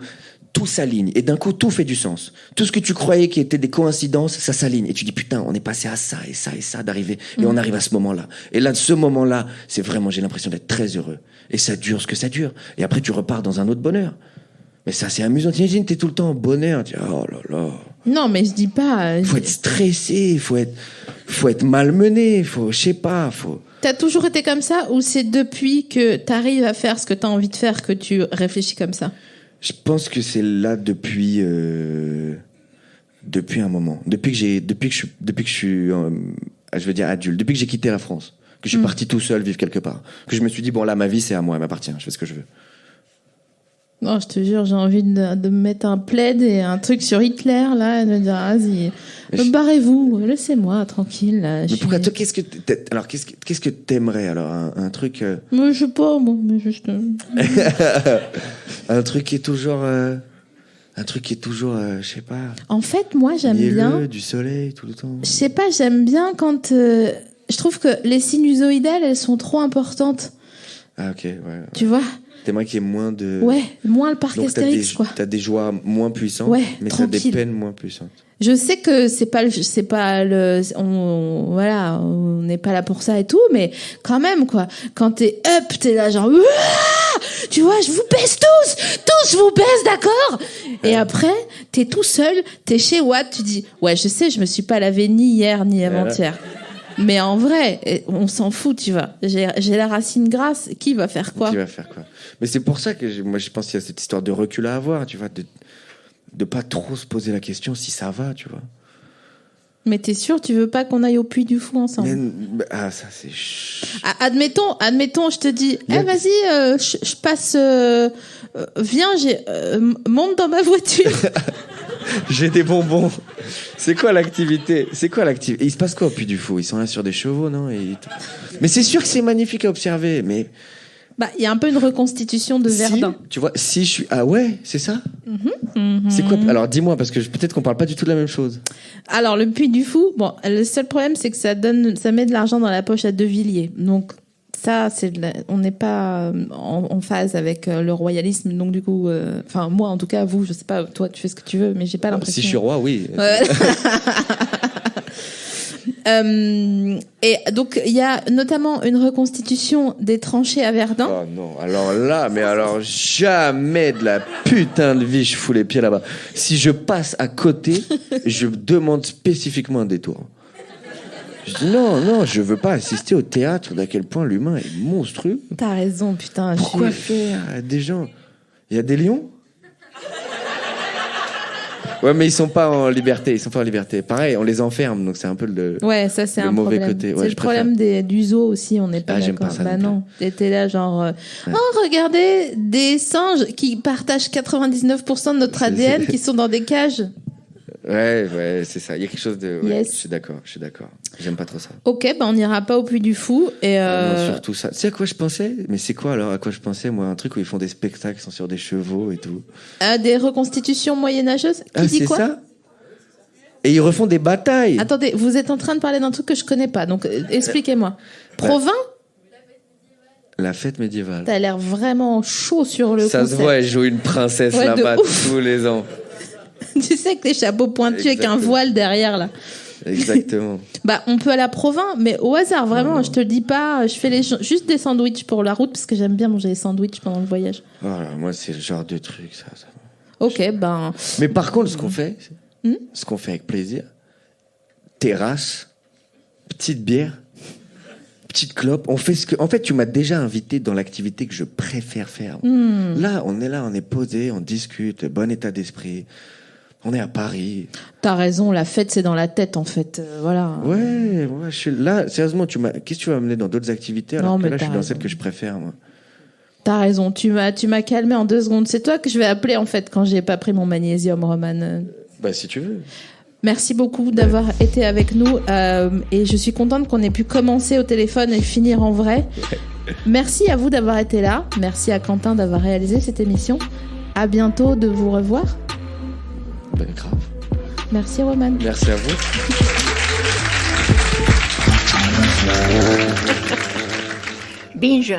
tout s'aligne et d'un coup tout fait du sens. Tout ce que tu croyais qui était des coïncidences, ça s'aligne et tu dis putain, on est passé à ça et ça et ça d'arriver et on arrive à ce moment-là. Et là, ce moment-là, c'est vraiment, j'ai l'impression d'être très heureux et ça dure ce que ça dure. Et après tu repars dans un autre bonheur. Mais ça, c'est amusant. T'imagines, t'es tout le temps en bonheur. Tu dis, oh là là. Non, mais je dis pas. Faut être stressé, faut être malmené, je sais pas, T'as toujours été comme ça ou c'est depuis que t'arrives à faire ce que t'as envie de faire que tu réfléchis comme ça? Je pense que c'est là depuis un moment. Depuis que je suis, je veux dire adulte. Depuis que j'ai quitté la France, que je suis parti tout seul vivre quelque part, que je me suis dit bon là ma vie c'est à moi, elle m'appartient, je fais ce que je veux. Non, je te jure, j'ai envie de me mettre un plaid et un truc sur Hitler, là, et de me dire, vas-y, barrez-vous, laissez-moi tranquille, là. Mais pourquoi toi, qu'est-ce que t'aimerais, alors, un truc... Mais je sais pas, moi, mais juste... un truc qui est toujours, je sais pas... En fait, moi, j'aime bien... du soleil, tout le temps... Je sais pas, j'aime bien quand... je trouve que les sinusoïdales, elles sont trop importantes. Ah, ok, ouais. Tu vois ? T'aimerais qu'il y ait moins de... Ouais, moins le parc Astérix, quoi. T'as des joies moins puissantes, ouais, mais tranquille. t'as des peines moins puissantes. Je sais que on n'est pas là pour ça et tout, mais quand même, quoi. Quand t'es up, t'es là genre, tu vois, je vous baise tous, je vous baise, d'accord? Et après, t'es tout seul, t'es chez Watt, tu dis, ouais, je sais, je me suis pas lavé ni hier ni avant-hier. Mais en vrai, on s'en fout, tu vois. J'ai la racine grasse, qui va faire quoi? Mais c'est pour ça que moi, je pense qu'il y a cette histoire de recul à avoir, tu vois, de pas trop se poser la question si ça va, tu vois. Mais t'es sûr, tu veux pas qu'on aille au Puy du Fou ensemble? Ça c'est... Admettons, je te dis, vas-y, je passe... viens, monte dans ma voiture. J'ai des bonbons. C'est quoi l'activité? Il se passe quoi au Puy du Fou? Ils sont là sur des chevaux, non? Mais c'est sûr que c'est magnifique à observer, mais... Il y a un peu une reconstitution de Verdun. Tu vois, si je suis... Ah ouais, c'est ça? C'est quoi? Alors dis-moi, parce que peut-être qu'on parle pas du tout de la même chose. Alors, le Puy du Fou, le seul problème, c'est que ça met de l'argent dans la poche à De Villiers. Donc, ça, on n'est pas en phase avec le royalisme. Donc, du coup, moi, en tout cas, vous, je sais pas, toi, tu fais ce que tu veux, mais j'ai pas l'impression. Si je suis roi, oui. Ouais. Et donc, il y a notamment une reconstitution des tranchées à Verdun. Oh non, alors jamais de la putain de vie je fous les pieds là-bas. Si je passe à côté, je demande spécifiquement un détour. Je dis non, je veux pas assister au théâtre d'à quel point l'humain est monstrueux. T'as raison, putain. Pourquoi faire des gens? Il y a des lions? Ouais, mais ils sont pas en liberté. Pareil, on les enferme, donc c'est un peu le ça c'est un mauvais problème. côté. Ouais, c'est le problème du zoo aussi, on n'est pas d'accord. J'aime pas ça non. T'étais là genre, regardez, des singes qui partagent 99% de notre ADN, qui sont dans des cages. Ouais, c'est ça. Il y a quelque chose de... Ouais, yes. Je suis d'accord. J'aime pas trop ça. Ok, on n'ira pas au Puy du Fou. Et non, surtout ça. Tu sais à quoi je pensais? Mais c'est quoi alors à quoi je pensais, moi? Un truc où ils font des spectacles, ils sont sur des chevaux et tout. Des reconstitutions moyenâgeuses? Qui dit quoi? C'est ça? Et ils refont des batailles. Attendez, vous êtes en train de parler d'un truc que je connais pas, donc expliquez-moi. Provins? La fête médiévale. T'as l'air vraiment chaud sur le concept. Ça se voit, elle joue une princesse là-bas tous les ans. Tu sais que les chapeaux pointus avec un voile derrière là. Exactement. On peut aller à Provins, mais au hasard, vraiment, je te le dis pas, je fais juste des sandwichs pour la route parce que j'aime bien manger des sandwichs pendant le voyage. Voilà, moi c'est le genre de truc ça. Ok, Mais par contre, ce qu'on fait avec plaisir, terrasse, petite bière, petite clope, on fait en fait, tu m'as déjà invité dans l'activité que je préfère faire. Là, on est posé, on discute, bon état d'esprit. On est à Paris. T'as raison, la fête, c'est dans la tête, en fait. Voilà. Ouais, je suis là. Sérieusement, qu'est-ce que tu vas amener dans d'autres activités alors que là, je suis dans celle que je préfère, moi. T'as raison, tu m'as calmé en 2 secondes. C'est toi que je vais appeler, en fait, quand j'ai pas pris mon magnésium, Roman. Si tu veux. Merci beaucoup d'avoir été avec nous. Et je suis contente qu'on ait pu commencer au téléphone et finir en vrai. Merci à vous d'avoir été là. Merci à Quentin d'avoir réalisé cette émission. À bientôt de vous revoir. Grave. Merci Roman. Merci à vous. Binge